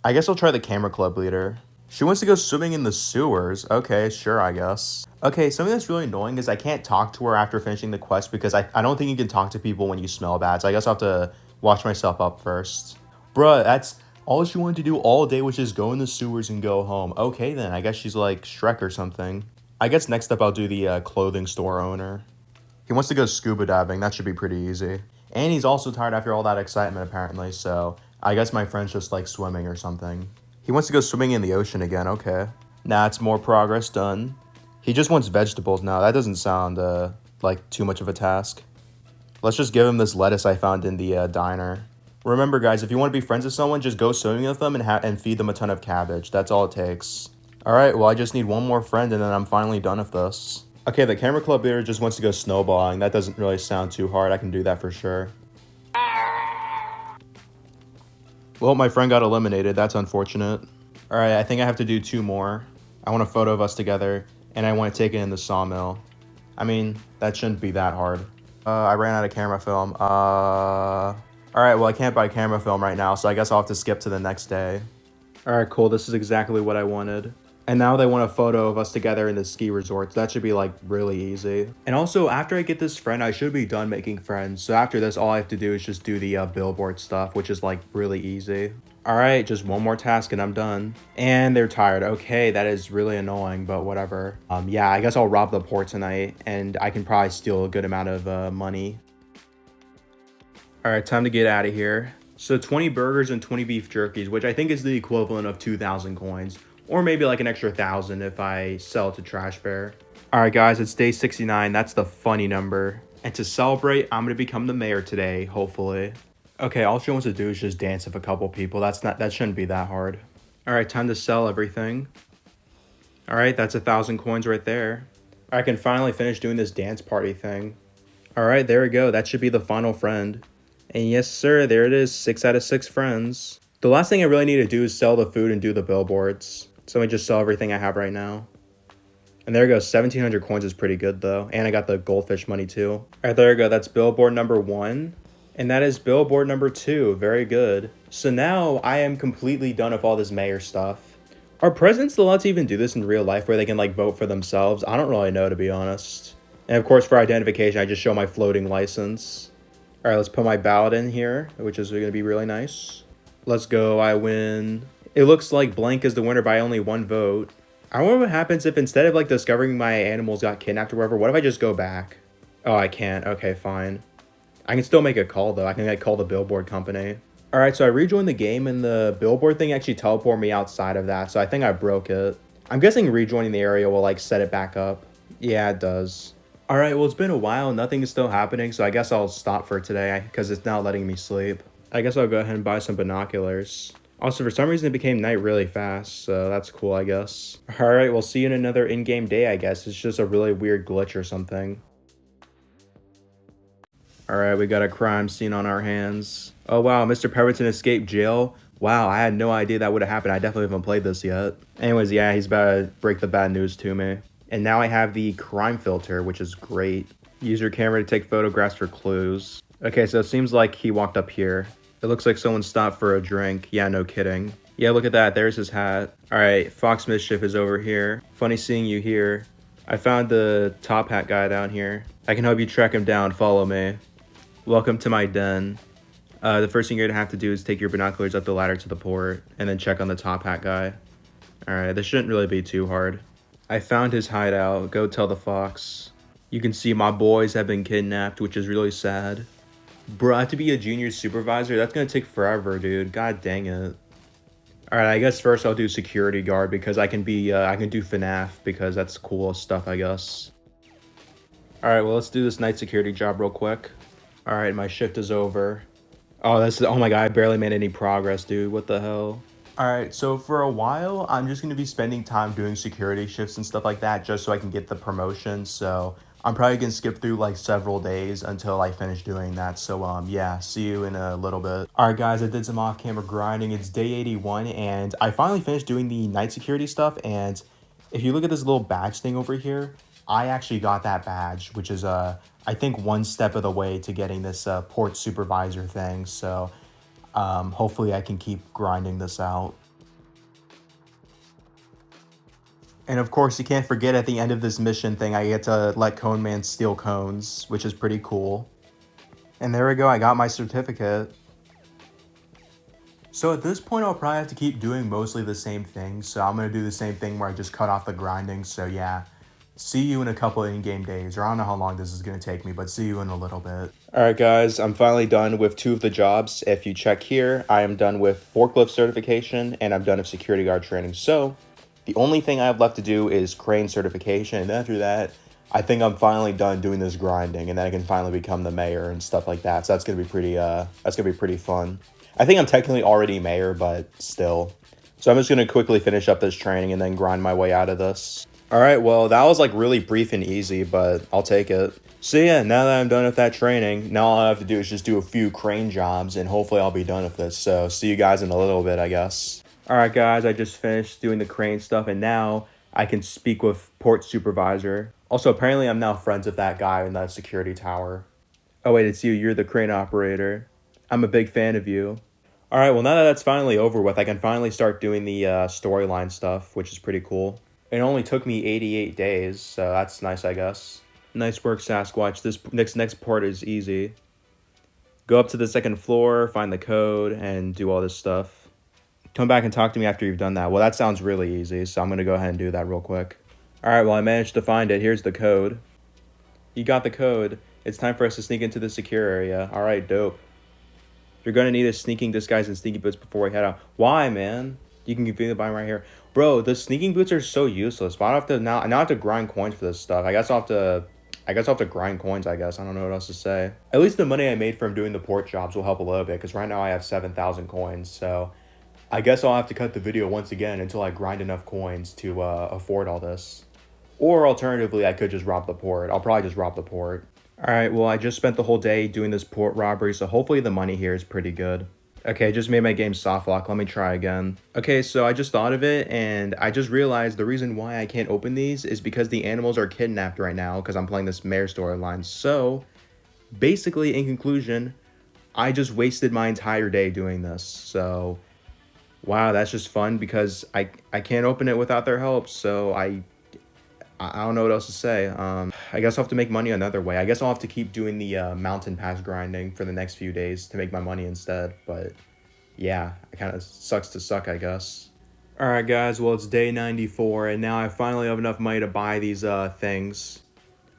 Speaker 1: I guess I'll try the camera club leader. She wants to go swimming in the sewers. Okay, sure, I guess. Okay, something that's really annoying is I can't talk to her after finishing the quest because I don't think you can talk to people when you smell bad. So I guess I'll have to watch myself up first. Bruh, that's all she wanted to do all day was just go in the sewers and go home. Okay then, I guess she's like Shrek or something. I guess next up I'll do the clothing store owner. He wants to go scuba diving. That should be pretty easy. And he's also tired after all that excitement apparently, so I guess my friend's just like swimming or something. He wants to go swimming in the ocean again, okay. Nah, it's more progress done. He just wants vegetables now. That doesn't sound like too much of a task. Let's just give him this lettuce I found in the diner. Remember guys, if you want to be friends with someone, just go swimming with them and feed them a ton of cabbage. That's all it takes. Alright, well I just need one more friend and then I'm finally done with this. Okay, the camera club leader just wants to go snowballing. That doesn't really sound too hard. I can do that for sure. Well, my friend got eliminated. That's unfortunate. All right, I think I have to do 2 more. I want a photo of us together, and I want to take it in the sawmill. I mean, that shouldn't be that hard. I ran out of camera film. All right, well, I can't buy camera film right now, so I guess I'll have to skip to the next day. All right, cool. This is exactly what I wanted. And now they want a photo of us together in the ski resort. So that should be like really easy. And also after I get this friend, I should be done making friends. So after this, all I have to do is just do the billboard stuff, which is like really easy. All right, just one more task and I'm done. And they're tired. Okay, that is really annoying, but whatever. Yeah, I guess I'll rob the port tonight and I can probably steal a good amount of money. All right, time to get out of here. So 20 burgers and 20 beef jerkies, which I think is the equivalent of 2,000 coins. Or maybe like an extra 1,000 if I sell it to Trash Bear. All right, guys, it's day 69. That's the funny number. And to celebrate, I'm going to become the mayor today, hopefully. Okay, all she wants to do is just dance with a couple people. That shouldn't be that hard. All right, time to sell everything. All right, that's 1,000 coins right there. I can finally finish doing this dance party thing. All right, there we go. That should be the final friend. And yes, sir, there it is. 6 out of 6 friends. The last thing I really need to do is sell the food and do the billboards. So let me just sell everything I have right now. And there we go. 1,700 coins is pretty good, though. And I got the goldfish money, too. All right, there we go. That's billboard number 1. And that is billboard number 2. Very good. So now I am completely done with all this mayor stuff. Are presidents allowed to even do this in real life where they can, like, vote for themselves? I don't really know, to be honest. And, of course, for identification, I just show my floating license. All right, let's put my ballot in here, which is going to be really nice. Let's go. I win. It looks like blank is the winner by only 1 vote. I wonder what happens if instead of, like, discovering my animals got kidnapped or whatever, what if I just go back? Oh, I can't. Okay, fine. I can still make a call, though. I can, like, call the billboard company. All right, so I rejoined the game, and the billboard thing actually teleported me outside of that, so I think I broke it. I'm guessing rejoining the area will, like, set it back up. Yeah, it does. All right, well, it's been a while. Nothing is still happening, so I guess I'll stop for today because it's not letting me sleep. I guess I'll go ahead and buy some binoculars. Also, for some reason, it became night really fast, so that's cool, I guess. All right, we'll see you in another in-game day, I guess. It's just a really weird glitch or something. All right, we got a crime scene on our hands. Oh, wow, Mr. Pemberton escaped jail. Wow, I had no idea that would have happened. I definitely haven't played this yet. Anyways, yeah, he's about to break the bad news to me. And now I have the crime filter, which is great. Use your camera to take photographs for clues. Okay, so it seems like he walked up here. It looks like someone stopped for a drink. Yeah, no kidding. Yeah, look at that. There's his hat. All right, Fox Mischief is over here. Funny seeing you here. I found the top hat guy down here. I can help you track him down. Follow me. Welcome to my den. The first thing you're gonna have to do is take your binoculars up the ladder to the port and then check on the top hat guy. All right, this shouldn't really be too hard. I found his hideout. Go tell the fox. You can see my boys have been kidnapped, which is really sad. Bro, I have to be a junior supervisor? That's gonna take forever, dude. God dang it. Alright, I guess first I'll do security guard because I can do FNAF because that's cool stuff, I guess. Alright, well, let's do this night security job real quick. Alright, my shift is over. Oh, oh my god, I barely made any progress, dude. What the hell? Alright, so for a while, I'm just going to be spending time doing security shifts and stuff like that just so I can get the promotion. So I'm probably going to skip through like several days until I finish doing that. So yeah, see you in a little bit. Alright guys, I did some off-camera grinding. It's day 81 and I finally finished doing the night security stuff. And if you look at this little badge thing over here, I actually got that badge, which is I think 1 step of the way to getting this port supervisor thing. So hopefully I can keep grinding this out. And of course, you can't forget at the end of this mission thing, I get to let Cone Man steal cones, which is pretty cool. And there we go, I got my certificate. So at this point, I'll probably have to keep doing mostly the same thing. So I'm going to do the same thing where I just cut off the grinding. So yeah, see you in a couple of in-game days, or I don't know how long this is going to take me, but see you in a little bit. Alright guys, I'm finally done with 2 of the jobs. If you check here, I am done with forklift certification, and I'm done with security guard training. So, the only thing I have left to do is crane certification, and after that, I think I'm finally done doing this grinding, and then I can finally become the mayor and stuff like that. So that's gonna be pretty fun. I think I'm technically already mayor, but still. So I'm just gonna quickly finish up this training and then grind my way out of this. Alright, well, that was like really brief and easy, but I'll take it. So yeah, now that I'm done with that training, now all I have to do is just do a few crane jobs, and hopefully I'll be done with this. So see you guys in a little bit, I guess. Alright guys, I just finished doing the crane stuff, and now I can speak with port supervisor. Also, apparently I'm now friends with that guy in that security tower. Oh wait, it's you. You're the crane operator. I'm a big fan of you. Alright, well now that that's finally over with, I can finally start doing the storyline stuff, which is pretty cool. It only took me 88 days, so that's nice, I guess. Nice work, Sasquatch. This next part is easy. Go up to the 2nd floor, find the code, and do all this stuff. Come back and talk to me after you've done that. Well, that sounds really easy, so I'm going to go ahead and do that real quick. All right, well, I managed to find it. Here's the code. You got the code. It's time for us to sneak into the secure area. All right, dope. You're going to need a sneaking disguise and sneaky boots before we head out. Why, man? You can feel the buy right here. Bro, the sneaking boots are so useless. But I have to now I have to grind coins for this stuff. I guess I'll have to grind coins, I guess. I don't know what else to say. At least the money I made from doing the port jobs will help a little bit, because right now I have 7,000 coins, so I guess I'll have to cut the video once again until I grind enough coins to afford all this. Or alternatively, I could just rob the port. I'll probably just rob the port. Alright, well, I just spent the whole day doing this port robbery, so hopefully the money here is pretty good. Okay, I just made my game soft lock. Let me try again. Okay, so I just thought of it, and I just realized the reason why I can't open these is because the animals are kidnapped right now, because I'm playing this mayor storyline. So, basically, in conclusion, I just wasted my entire day doing this. So, wow, that's just fun, because I can't open it without their help, so I don't know what else to say. I guess I'll have to make money another way. I guess I'll have to keep doing the mountain pass grinding for the next few days to make my money instead. But yeah, it kind of sucks to suck, I guess. Alright guys, well it's day 94 and now I finally have enough money to buy these things.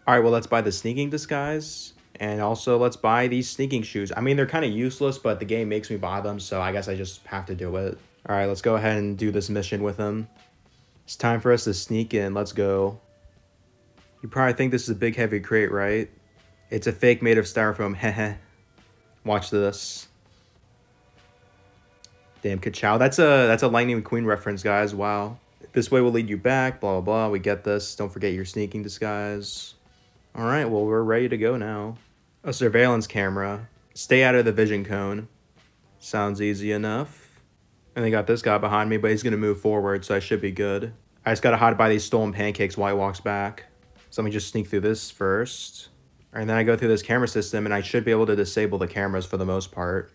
Speaker 1: Alright, well let's buy the sneaking disguise. And also let's buy these sneaking shoes. I mean, they're kind of useless, but the game makes me buy them, so I guess I just have to do it. Alright, let's go ahead and do this mission with them. It's time for us to sneak in. Let's go. You probably think this is a big heavy crate, right? It's a fake made of styrofoam, heh. Watch this. Damn, ka-chow. That's a Lightning McQueen reference, guys. Wow. This way will lead you back, blah, blah, blah. We get this. Don't forget your sneaking disguise. All right, well, we're ready to go now. A surveillance camera. Stay out of the vision cone. Sounds easy enough. And they got this guy behind me, but he's going to move forward, so I should be good. I just got to hide by these stolen pancakes while he walks back. So let me just sneak through this first. And then I go through this camera system, and I should be able to disable the cameras for the most part.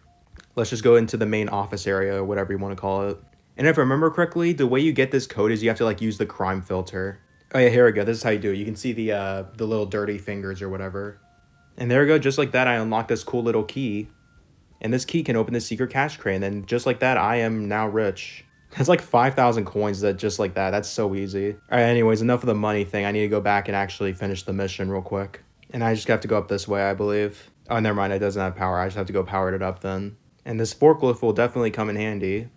Speaker 1: Let's just go into the main office area, or whatever you want to call it. And if I remember correctly, the way you get this code is you have to like use the crime filter. Oh yeah, here we go. This is how you do it. You can see the little dirty fingers or whatever. And there we go. Just like that, I unlocked this cool little key. And this key can open the secret cash crate. And just like that, I am now rich. That's like 5,000 coins just like that. That's so easy. All right, anyways, enough of the money thing. I need to go back and actually finish the mission real quick. And I just have to go up this way, I believe. Oh, never mind. It doesn't have power. I just have to go power it up then. And this forklift will definitely come in handy.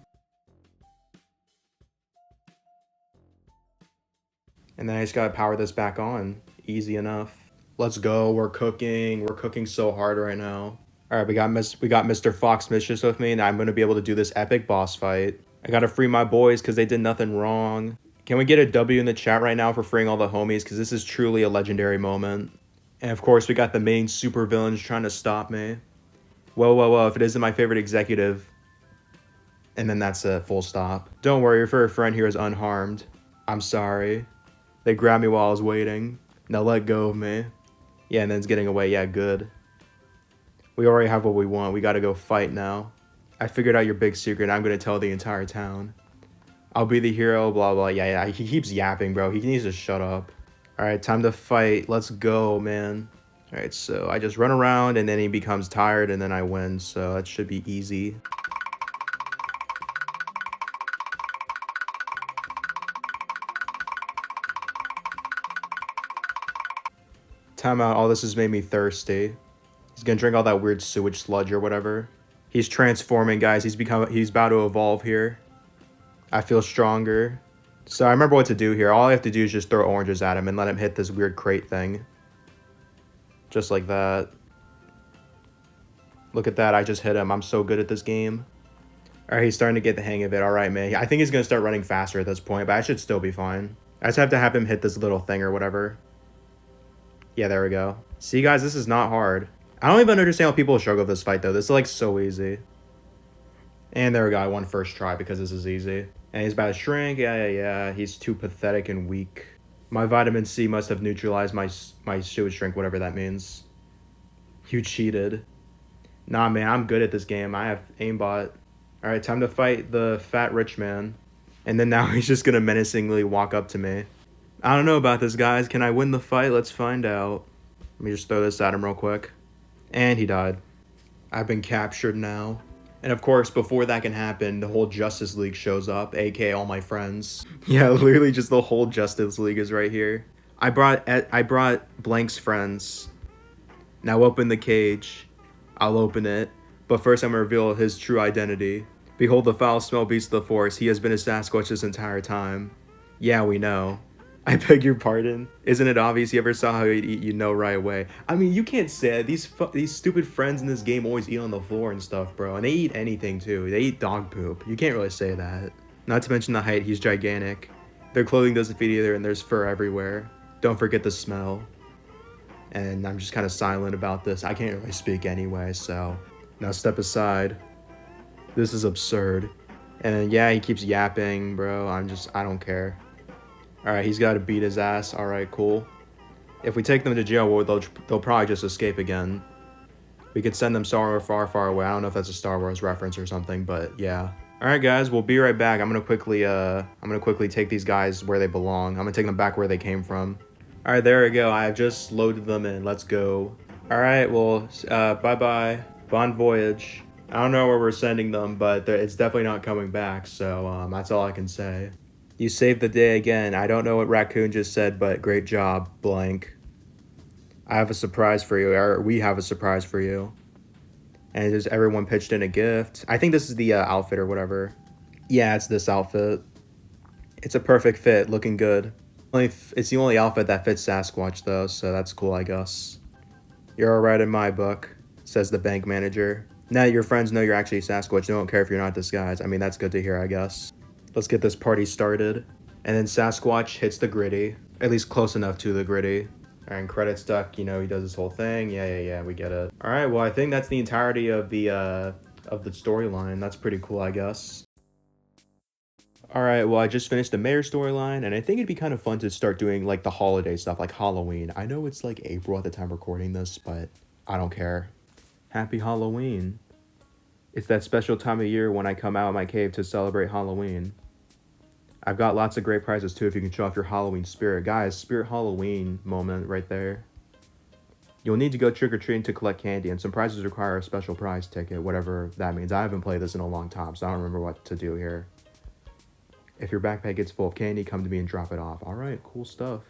Speaker 1: And then I just gotta power this back on. Easy enough. Let's go. We're cooking. We're cooking so hard right now. All right, we got Mr. Fox Mischief with me, and I'm gonna be able to do this epic boss fight. I gotta free my boys because they did nothing wrong. Can we get a W in the chat right now for freeing all the homies? Because this is truly a legendary moment. And of course, we got the main supervillains trying to stop me. Whoa, if it isn't my favorite executive. And then that's a full stop. Don't worry, your furry friend here is unharmed. I'm sorry. They grabbed me while I was waiting. Now let go of me. Yeah, and then it's getting away. Yeah, good. We already have what we want. We gotta go fight now. I figured out your big secret, and I'm gonna tell the entire town. I'll be the hero, blah, blah. Yeah, he keeps yapping, bro. He needs to shut up. Alright, time to fight. Let's go, man. Alright, so I just run around, and then he becomes tired, and then I win. So that should be easy. Time out. All this has made me thirsty. He's gonna drink all that weird sewage sludge or whatever. He's transforming, guys. He's about to evolve here. I feel stronger. So I remember what to do here. All I have to do is just throw oranges at him and let him hit this weird crate thing. Just like that. Look at that. I just hit him. I'm so good at this game. Alright, he's starting to get the hang of it. Alright, man. I think he's gonna start running faster at this point, but I should still be fine. I just have to have him hit this little thing or whatever. Yeah, there we go. See, guys, this is not hard. I don't even understand how people struggle with this fight, though. This is, like, so easy. And there we go. I won first try because this is easy. And he's about to shrink. Yeah. He's too pathetic and weak. My vitamin C must have neutralized my sewage shrink, whatever that means. You cheated. Nah, man, I'm good at this game. I have aimbot. All right, time to fight the fat rich man. And then now he's just going to menacingly walk up to me. I don't know about this, guys. Can I win the fight? Let's find out. Let me just throw this at him real quick. And he died. I've been captured now. And of course, before that can happen, the whole Justice League shows up, aka all my friends. Yeah, literally just the whole Justice League is right here. I brought Blank's friends. Now open the cage. I'll open it. But first I'm gonna reveal his true identity. Behold the foul smell beats the force. He has been a Sasquatch this entire time. Yeah, we know. I beg your pardon. Isn't it obvious? You ever saw how he'd eat, you know right away. I mean, you can't say it. These stupid friends in this game always eat on the floor and stuff, bro. And they eat anything too. They eat dog poop. You can't really say that. Not to mention the height. He's gigantic. Their clothing doesn't fit either, and there's fur everywhere. Don't forget the smell. And I'm just kind of silent about this. I can't really speak anyway, so now step aside. This is absurd. And then, yeah, he keeps yapping, bro. I don't care. Alright, he's got to beat his ass. Alright, cool. If we take them to jail, well, they'll probably just escape again. We could send them somewhere far, far away. I don't know if that's a Star Wars reference or something, but yeah. Alright, guys, we'll be right back. I'm gonna quickly take these guys where they belong. I'm gonna take them back where they came from. Alright, there we go. I have just loaded them in. Let's go. Alright, well, bye-bye. Bon voyage. I don't know where we're sending them, but it's definitely not coming back, so that's all I can say. You saved the day again. I don't know what Raccoon just said, but great job, Blank. I have a surprise for you, or we have a surprise for you. And just everyone pitched in a gift. I think this is the outfit or whatever. Yeah, it's this outfit. It's a perfect fit, looking good. It's the only outfit that fits Sasquatch, though, so that's cool, I guess. You're alright in my book, says the bank manager. Now that your friends know you're actually Sasquatch, they don't care if you're not disguised. I mean, that's good to hear, I guess. Let's get this party started. And then Sasquatch hits the gritty. At least close enough to the gritty. Alright, credit stuck, you know, he does this whole thing. Yeah, we get it. Alright, well, I think that's the entirety of the storyline. That's pretty cool, I guess. Alright, well, I just finished the mayor storyline, and I think it'd be kind of fun to start doing, like, the holiday stuff, like Halloween. I know it's, like, April at the time recording this, but I don't care. Happy Halloween. It's that special time of year when I come out of my cave to celebrate Halloween. I've got lots of great prizes too if you can show off your Halloween spirit. Guys, spirit Halloween moment right there. You'll need to go trick-or-treating to collect candy, and some prizes require a special prize ticket, whatever that means. I haven't played this in a long time, so I don't remember what to do here. If your backpack gets full of candy, come to me and drop it off. Alright, cool stuff.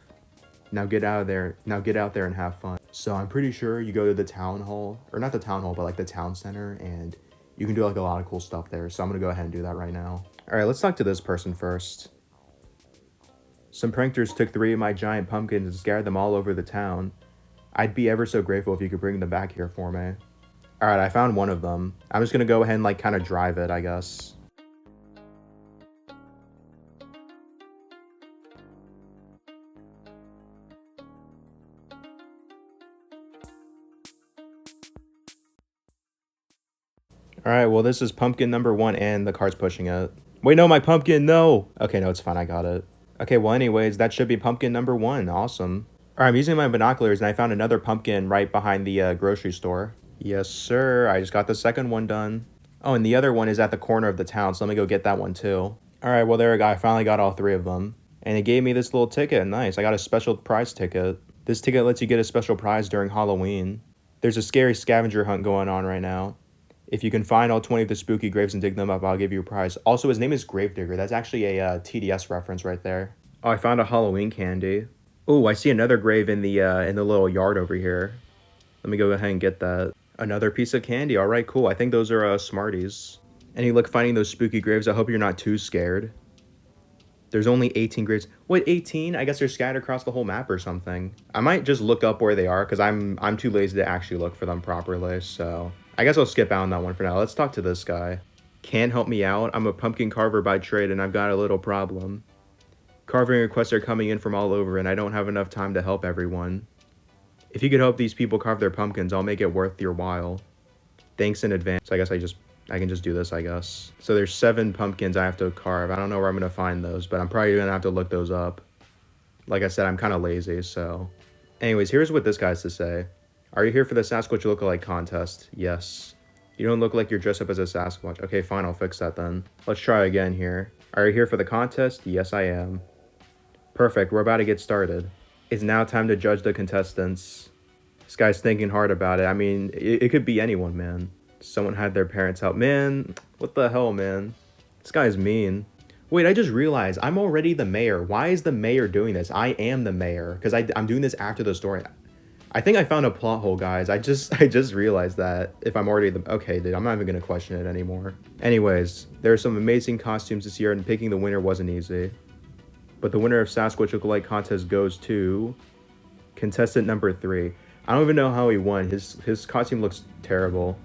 Speaker 1: Now get out of there. Now get out there and have fun. So I'm pretty sure you go to the town hall, or not the town hall, but like the town center, and you can do like a lot of cool stuff there. So I'm gonna go ahead and do that right now. Alright, let's talk to this person first. Some pranksters took 3 of my giant pumpkins and scared them all over the town. I'd be ever so grateful if you could bring them back here for me. Alright, I found one of them. I'm just gonna go ahead and like kind of drive it, I guess. Alright, well this is pumpkin number 1 and the car's pushing it. Wait, no, my pumpkin, no! Okay, no, it's fine, I got it. Okay, well anyways, that should be pumpkin number 1, awesome. Alright, I'm using my binoculars and I found another pumpkin right behind the grocery store. Yes, sir, I just got the second one done. Oh, and the other one is at the corner of the town, so let me go get that one too. Alright, well there we go, I finally got all 3 of them. And it gave me this little ticket, nice, I got a special prize ticket. This ticket lets you get a special prize during Halloween. There's a scary scavenger hunt going on right now. If you can find all 20 of the spooky graves and dig them up, I'll give you a prize. Also, his name is Gravedigger. That's actually a TDS reference right there. Oh, I found a Halloween candy. Oh, I see another grave in the little yard over here. Let me go ahead and get that. Another piece of candy. All right, cool. I think those are Smarties. Any luck finding those spooky graves? I hope you're not too scared. There's only 18 graves. Wait, 18? I guess they're scattered across the whole map or something. I might just look up where they are because I'm too lazy to actually look for them properly, so I guess I'll skip out on that one for now. Let's talk to this guy. Can't help me out? I'm a pumpkin carver by trade and I've got a little problem. Carving requests are coming in from all over and I don't have enough time to help everyone. If you could help these people carve their pumpkins, I'll make it worth your while. Thanks in advance. I guess I can just do this, I guess. So there's 7 pumpkins I have to carve. I don't know where I'm going to find those, but I'm probably going to have to look those up. Like I said, I'm kind of lazy, so. Anyways, here's what this guy has to say. Are you here for the Sasquatch lookalike contest? Yes. You don't look like you're dressed up as a Sasquatch. Okay, fine, I'll fix that then. Let's try again here. Are you here for the contest? Yes, I am. Perfect, we're about to get started. It's now time to judge the contestants. This guy's thinking hard about it. I mean, it could be anyone, man. Someone had their parents help. Man, what the hell, man? This guy's mean. Wait, I just realized I'm already the mayor. Why is the mayor doing this? I am the mayor because I'm doing this after the story. I think I found a plot hole, guys. I just realized that if I'm already the okay, dude, I'm not even gonna question it anymore. Anyways, there are some amazing costumes this year, and picking the winner wasn't easy. But the winner of Sasquatch Lookalike Contest goes to contestant number 3. I don't even know how he won. His costume looks terrible.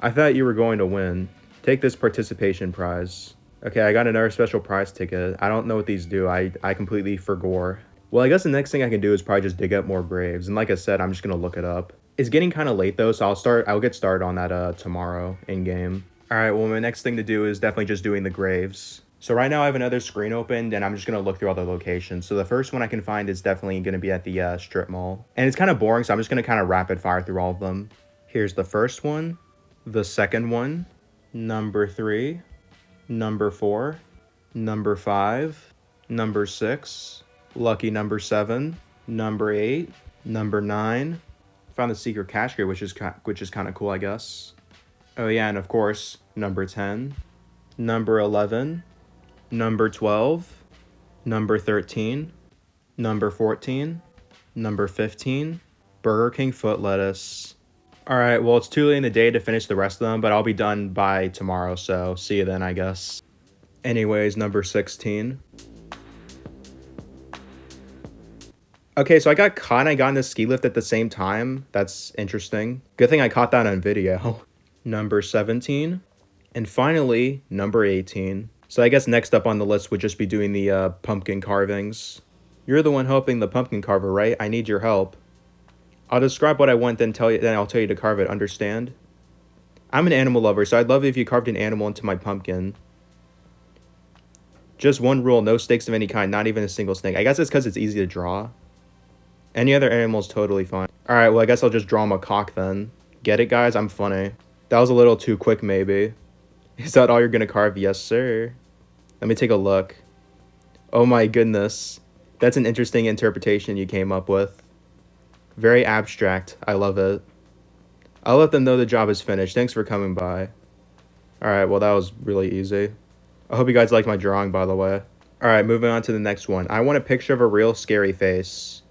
Speaker 1: I thought you were going to win. Take this participation prize. Okay, I got another special prize ticket. I don't know what these do. I completely forgot. Well, I guess the next thing I can do is probably just dig up more graves. And like I said, I'm just gonna look it up. It's getting kind of late though, so I'll get started on that tomorrow in game. All right, well, my next thing to do is definitely just doing the graves. So right now I have another screen opened and I'm just gonna look through all the locations. So the first one I can find is definitely gonna be at the strip mall. And it's kind of boring, so I'm just gonna kind of rapid fire through all of them. Here's the first one, the second one, number 3, number 4, number 5, number 6, lucky number 7, number 8, number 9. Found the secret cash crate, which is kind of cool, I guess. Oh yeah, and of course, number 10, number 11, number 12, number 13, number 14, number 15, Burger King foot lettuce. All right, well, it's too late in the day to finish the rest of them, but I'll be done by tomorrow, so see you then, I guess. Anyways, number 16. Okay, so I got caught and I got in the ski lift at the same time. That's interesting. Good thing I caught that on video. Number 17. And finally, number 18. So I guess next up on the list would just be doing the pumpkin carvings. You're the one helping the pumpkin carver, right? I need your help. I'll describe what I want, then I'll tell you to carve it, understand? I'm an animal lover, so I'd love it if you carved an animal into my pumpkin. Just one rule, no snakes of any kind, not even a single snake. I guess it's because it's easy to draw. Any other animal's totally fine. Alright, well, I guess I'll just draw a macaque then. Get it, guys? I'm funny. That was a little too quick, maybe. Is that all you're gonna carve? Yes, sir. Let me take a look. Oh my goodness. That's an interesting interpretation you came up with. Very abstract. I love it. I'll let them know the job is finished. Thanks for coming by. Alright, well, that was really easy. I hope you guys liked my drawing, by the way. Alright, moving on to the next one. I want a picture of a real scary face.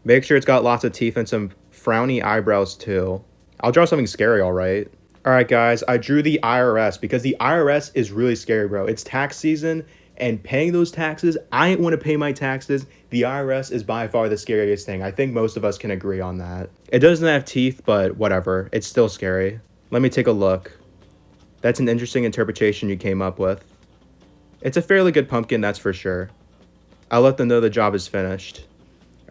Speaker 1: Make sure it's got lots of teeth and some frowny eyebrows too. I'll draw something scary, alright? Alright guys, I drew the IRS because the IRS is really scary, bro. It's tax season and paying those taxes, I ain't want to pay my taxes. The IRS is by far the scariest thing. I think most of us can agree on that. It doesn't have teeth, but whatever. It's still scary. Let me take a look. That's an interesting interpretation you came up with. It's a fairly good pumpkin, that's for sure. I'll let them know the job is finished.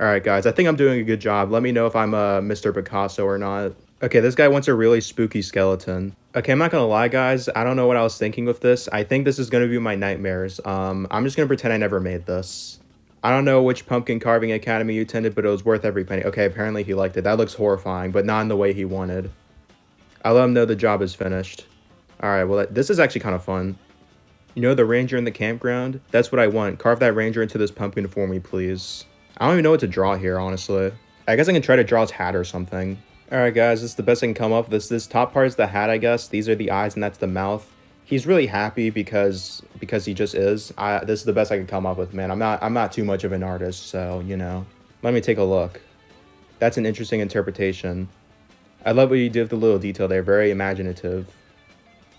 Speaker 1: Alright guys, I think I'm doing a good job. Let me know if I'm Mr. Picasso or not. Okay, this guy wants a really spooky skeleton. Okay, I'm not gonna lie guys, I don't know what I was thinking with this. I think this is gonna be my nightmares. I'm just gonna pretend I never made this. I don't know which pumpkin carving academy you attended, but it was worth every penny. Okay, apparently he liked it. That looks horrifying, but not in the way he wanted. I'll let him know the job is finished. Alright, well this is actually kind of fun. You know the ranger in the campground? That's what I want. Carve that ranger into this pumpkin for me, please. I don't even know what to draw here, honestly. I guess I can try to draw his hat or something. Alright guys, this is the best I can come up with. This top part is the hat, I guess. These are the eyes and that's the mouth. He's really happy because he just is. This is the best I can come up with, man. I'm not too much of an artist, so, you know. Let me take a look. That's an interesting interpretation. I love what you did with the little detail there. Very imaginative.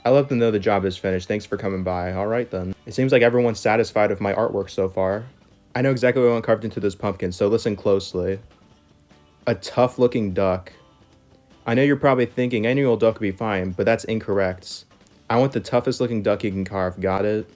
Speaker 1: I'll let them know the job is finished. Thanks for coming by. Alright then. It seems like everyone's satisfied with my artwork so far. I know exactly what I want carved into this pumpkin, so listen closely. A tough-looking duck. I know you're probably thinking any old duck would be fine, but that's incorrect. I want the toughest-looking duck you can carve. Got it?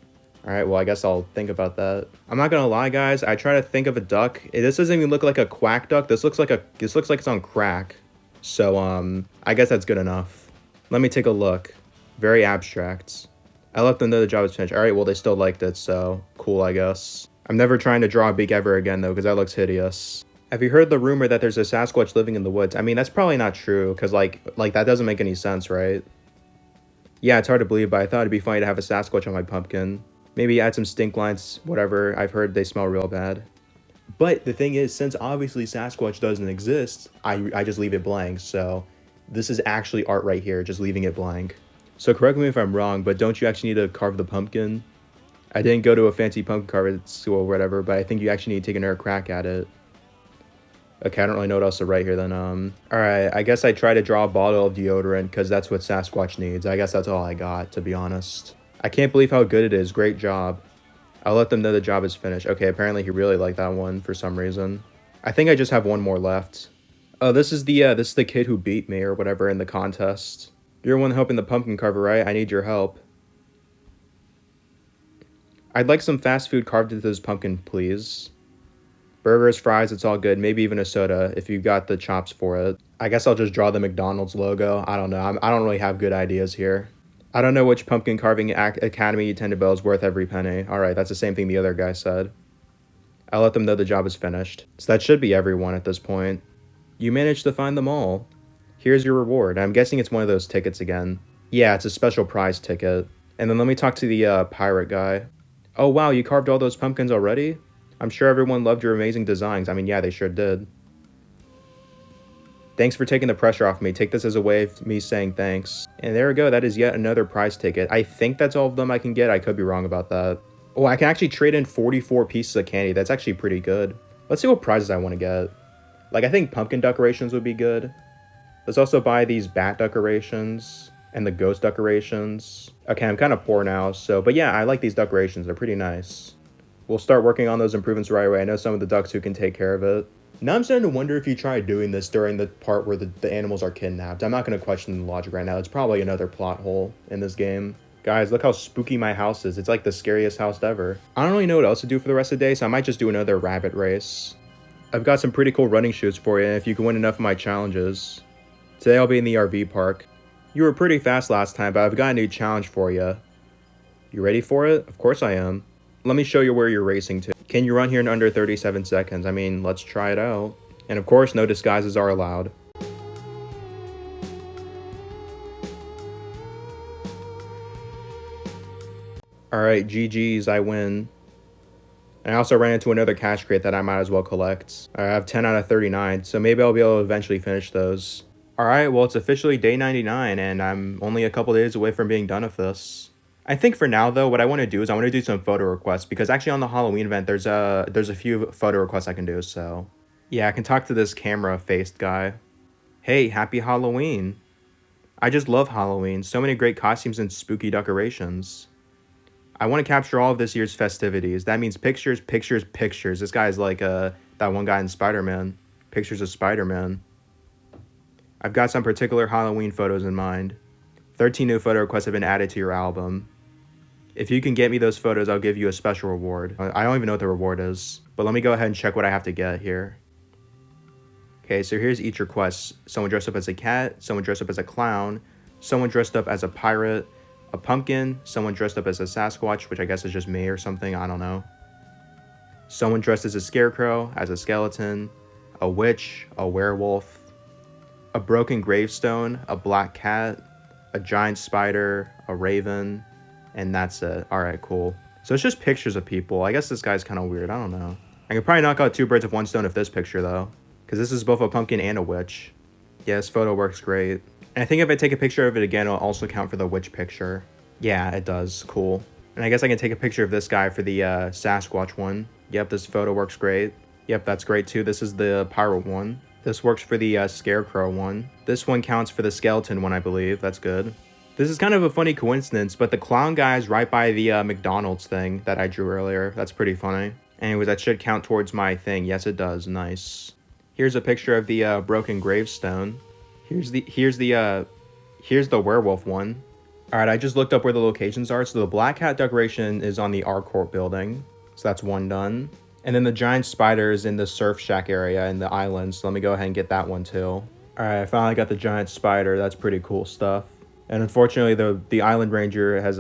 Speaker 1: Alright, well, I guess I'll think about that. I'm not gonna lie, guys. I try to think of a duck. This doesn't even look like a quack duck. This looks like it's on crack. So, I guess that's good enough. Let me take a look. Very abstract. I let them know the job is finished. Alright, well, they still liked it, so cool, I guess. I'm never trying to draw a beak ever again, though, because that looks hideous. Have you heard the rumor that there's a Sasquatch living in the woods? I mean, that's probably not true, because, like that doesn't make any sense, right? Yeah, it's hard to believe, but I thought it'd be funny to have a Sasquatch on my pumpkin. Maybe add some stink lines, whatever. I've heard they smell real bad. But the thing is, since obviously Sasquatch doesn't exist, I just leave it blank, so This is actually art right here, just leaving it blank. So correct me if I'm wrong, but don't you actually need to carve the pumpkin? I didn't go to a fancy pumpkin carver school or whatever, but I think you actually need to take another crack at it. Okay, I don't really know what else to write here then. Alright, I guess I try to draw a bottle of deodorant because that's what Sasquatch needs. I guess that's all I got, to be honest. I can't believe how good it is. Great job. I'll let them know the job is finished. Okay, apparently he really liked that one for some reason. I think I just have one more left. Oh, this is the kid who beat me or whatever in the contest. You're the one helping the pumpkin carver, right? I need your help. I'd like some fast food carved into this pumpkin, please. Burgers, fries, it's all good. Maybe even a soda if you got the chops for it. I guess I'll just draw the McDonald's logo. I don't know. I don't really have good ideas here. I don't know which pumpkin carving academy you tend to build is worth every penny. Alright, that's the same thing the other guy said. I'll let them know the job is finished. So that should be everyone at this point. You managed to find them all. Here's your reward. I'm guessing it's one of those tickets again. Yeah, it's a special prize ticket. And then let me talk to the pirate guy. Oh wow, you carved all those pumpkins already? I'm sure everyone loved your amazing designs. I mean, yeah, they sure did. Thanks for taking the pressure off me. Take this as a way of me saying thanks. And there we go. That is yet another prize ticket. I think that's all of them I can get. I could be wrong about that. Oh, I can actually trade in 44 pieces of candy. That's actually pretty good. Let's see what prizes I want to get. Like, I think pumpkin decorations would be good. Let's also buy these bat decorations and the ghost decorations. Okay, I'm kind of poor now, so... But yeah, I like these decorations. They're pretty nice. We'll start working on those improvements right away. I know some of the ducks who can take care of it. Now I'm starting to wonder if you try doing this during the part where the animals are kidnapped. I'm not going to question the logic right now. It's probably another plot hole in this game. Guys, look how spooky my house is. It's like the scariest house ever. I don't really know what else to do for the rest of the day, so I might just do another rabbit race. I've got some pretty cool running shoes for you if you can win enough of my challenges. Today I'll be in the RV park. You were pretty fast last time, but I've got a new challenge for you. You ready for it? Of course I am. Let me show you where you're racing to. Can you run here in under 37 seconds? I mean, let's try it out. And of course, no disguises are allowed. Alright, GG's, I win. And I also ran into another cash crate that I might as well collect. I have 10 out of 39, so maybe I'll be able to eventually finish those. Alright, well it's officially day 99, and I'm only a couple days away from being done with this. I think for now though, what I want to do is I want to do some photo requests, because actually on the Halloween event, there's a few photo requests I can do, so... Yeah, I can talk to this camera-faced guy. Hey, happy Halloween. I just love Halloween. So many great costumes and spooky decorations. I want to capture all of this year's festivities. That means pictures, pictures, pictures. This guy's like that one guy in Spider-Man. Pictures of Spider-Man. I've got some particular Halloween photos in mind. 13 new photo requests have been added to your album. If you can get me those photos, I'll give you a special reward. I don't even know what the reward is, but let me go ahead and check what I have to get here. Okay, so here's each request. Someone dressed up as a cat, someone dressed up as a clown, someone dressed up as a pirate, a pumpkin, someone dressed up as a Sasquatch, which I guess is just me or something, I don't know. Someone dressed as a scarecrow, as a skeleton, a witch, a werewolf, a broken gravestone, a black cat, a giant spider, a raven, and that's it. Alright, cool. So it's just pictures of people. I guess this guy's kind of weird, I don't know. I could probably knock out 2 birds with 1 stone with this picture though, because this is both a pumpkin and a witch. Yeah, this photo works great. And I think if I take a picture of it again, it'll also count for the witch picture. Yeah, it does. Cool. And I guess I can take a picture of this guy for the Sasquatch one. Yep, this photo works great. Yep, that's great too. This is the pirate one. This works for the scarecrow one. This one counts for the skeleton one, I believe. That's good. This is kind of a funny coincidence, but the clown guy is right by the McDonald's thing that I drew earlier. That's pretty funny. Anyways, that should count towards my thing. Yes, it does. Nice. Here's a picture of the broken gravestone. Here's the werewolf one. Alright, I just looked up where the locations are. So the black cat decoration is on the R-Court building. So that's one done. And then the giant spider is in the surf shack area in the island. So let me go ahead and get that one too. Alright, I finally got the giant spider. That's pretty cool stuff. And unfortunately, the island ranger has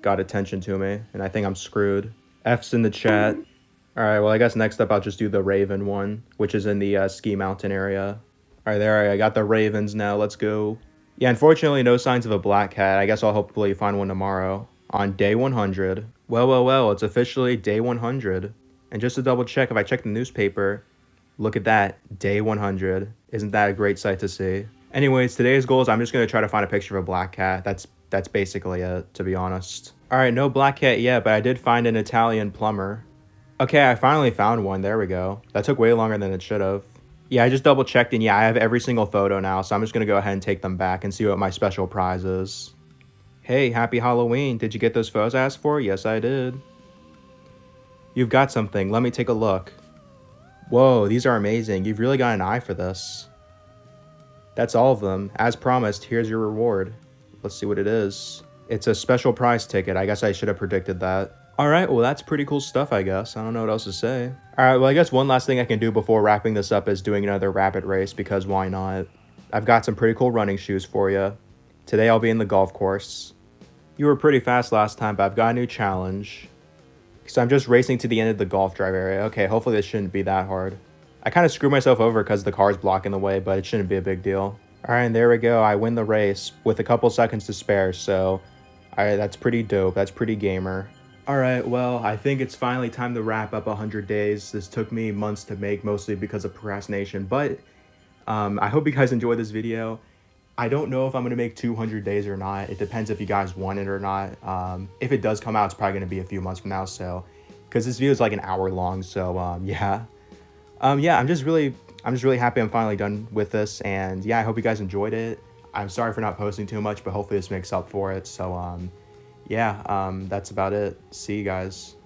Speaker 1: got attention to me. And I think I'm screwed. F's in the chat. Alright, well I guess next up I'll just do the raven one, which is in the ski mountain area. Alright, there I got the ravens now. Let's go. Yeah, unfortunately, no signs of a black cat. I guess I'll hopefully find one tomorrow. On day 100. Well, it's officially day 100. And just to double check, if I check the newspaper, look at that. Day 100. Isn't that a great sight to see? Anyways, today's goal is I'm just gonna try to find a picture of a black cat. That's basically it, to be honest. All right, no black cat yet, but I did find an Italian plumber. Okay, I finally found one. There we go. That took way longer than it should have. Yeah, I just double checked, and yeah, I have every single photo now, so I'm just gonna go ahead and take them back and see what my special prize is. Hey, happy Halloween. Did you get those photos I asked for? Yes, I did. You've got something. Let me take a look. Whoa, these are amazing. You've really got an eye for this. That's all of them. As promised, here's your reward. Let's see what it is. It's a special prize ticket. I guess I should have predicted that. All right, well, that's pretty cool stuff, I guess. I don't know what else to say. All right, well, I guess one last thing I can do before wrapping this up is doing another rapid race, because why not? I've got some pretty cool running shoes for you. Today I'll be in the golf course. You were pretty fast last time, but I've got a new challenge. So I'm just racing to the end of the golf drive area. Okay, hopefully this shouldn't be that hard. I kind of screwed myself over because the car's blocking the way, but it shouldn't be a big deal. All right, and there we go. I win the race with a couple seconds to spare, so that's pretty dope. That's pretty gamer. All right, well, I think it's finally time to wrap up 100 days. This took me months to make, mostly because of procrastination, but I hope you guys enjoyed this video. I don't know if I'm going to make 200 days or not. It depends if you guys want it or not. If it does come out, it's probably going to be a few months from now, so, because this video is like an hour long, so yeah. Yeah, I'm just really happy I'm finally done with this, and yeah, I hope you guys enjoyed it. I'm sorry for not posting too much, but hopefully this makes up for it. So yeah, that's about it. See you guys.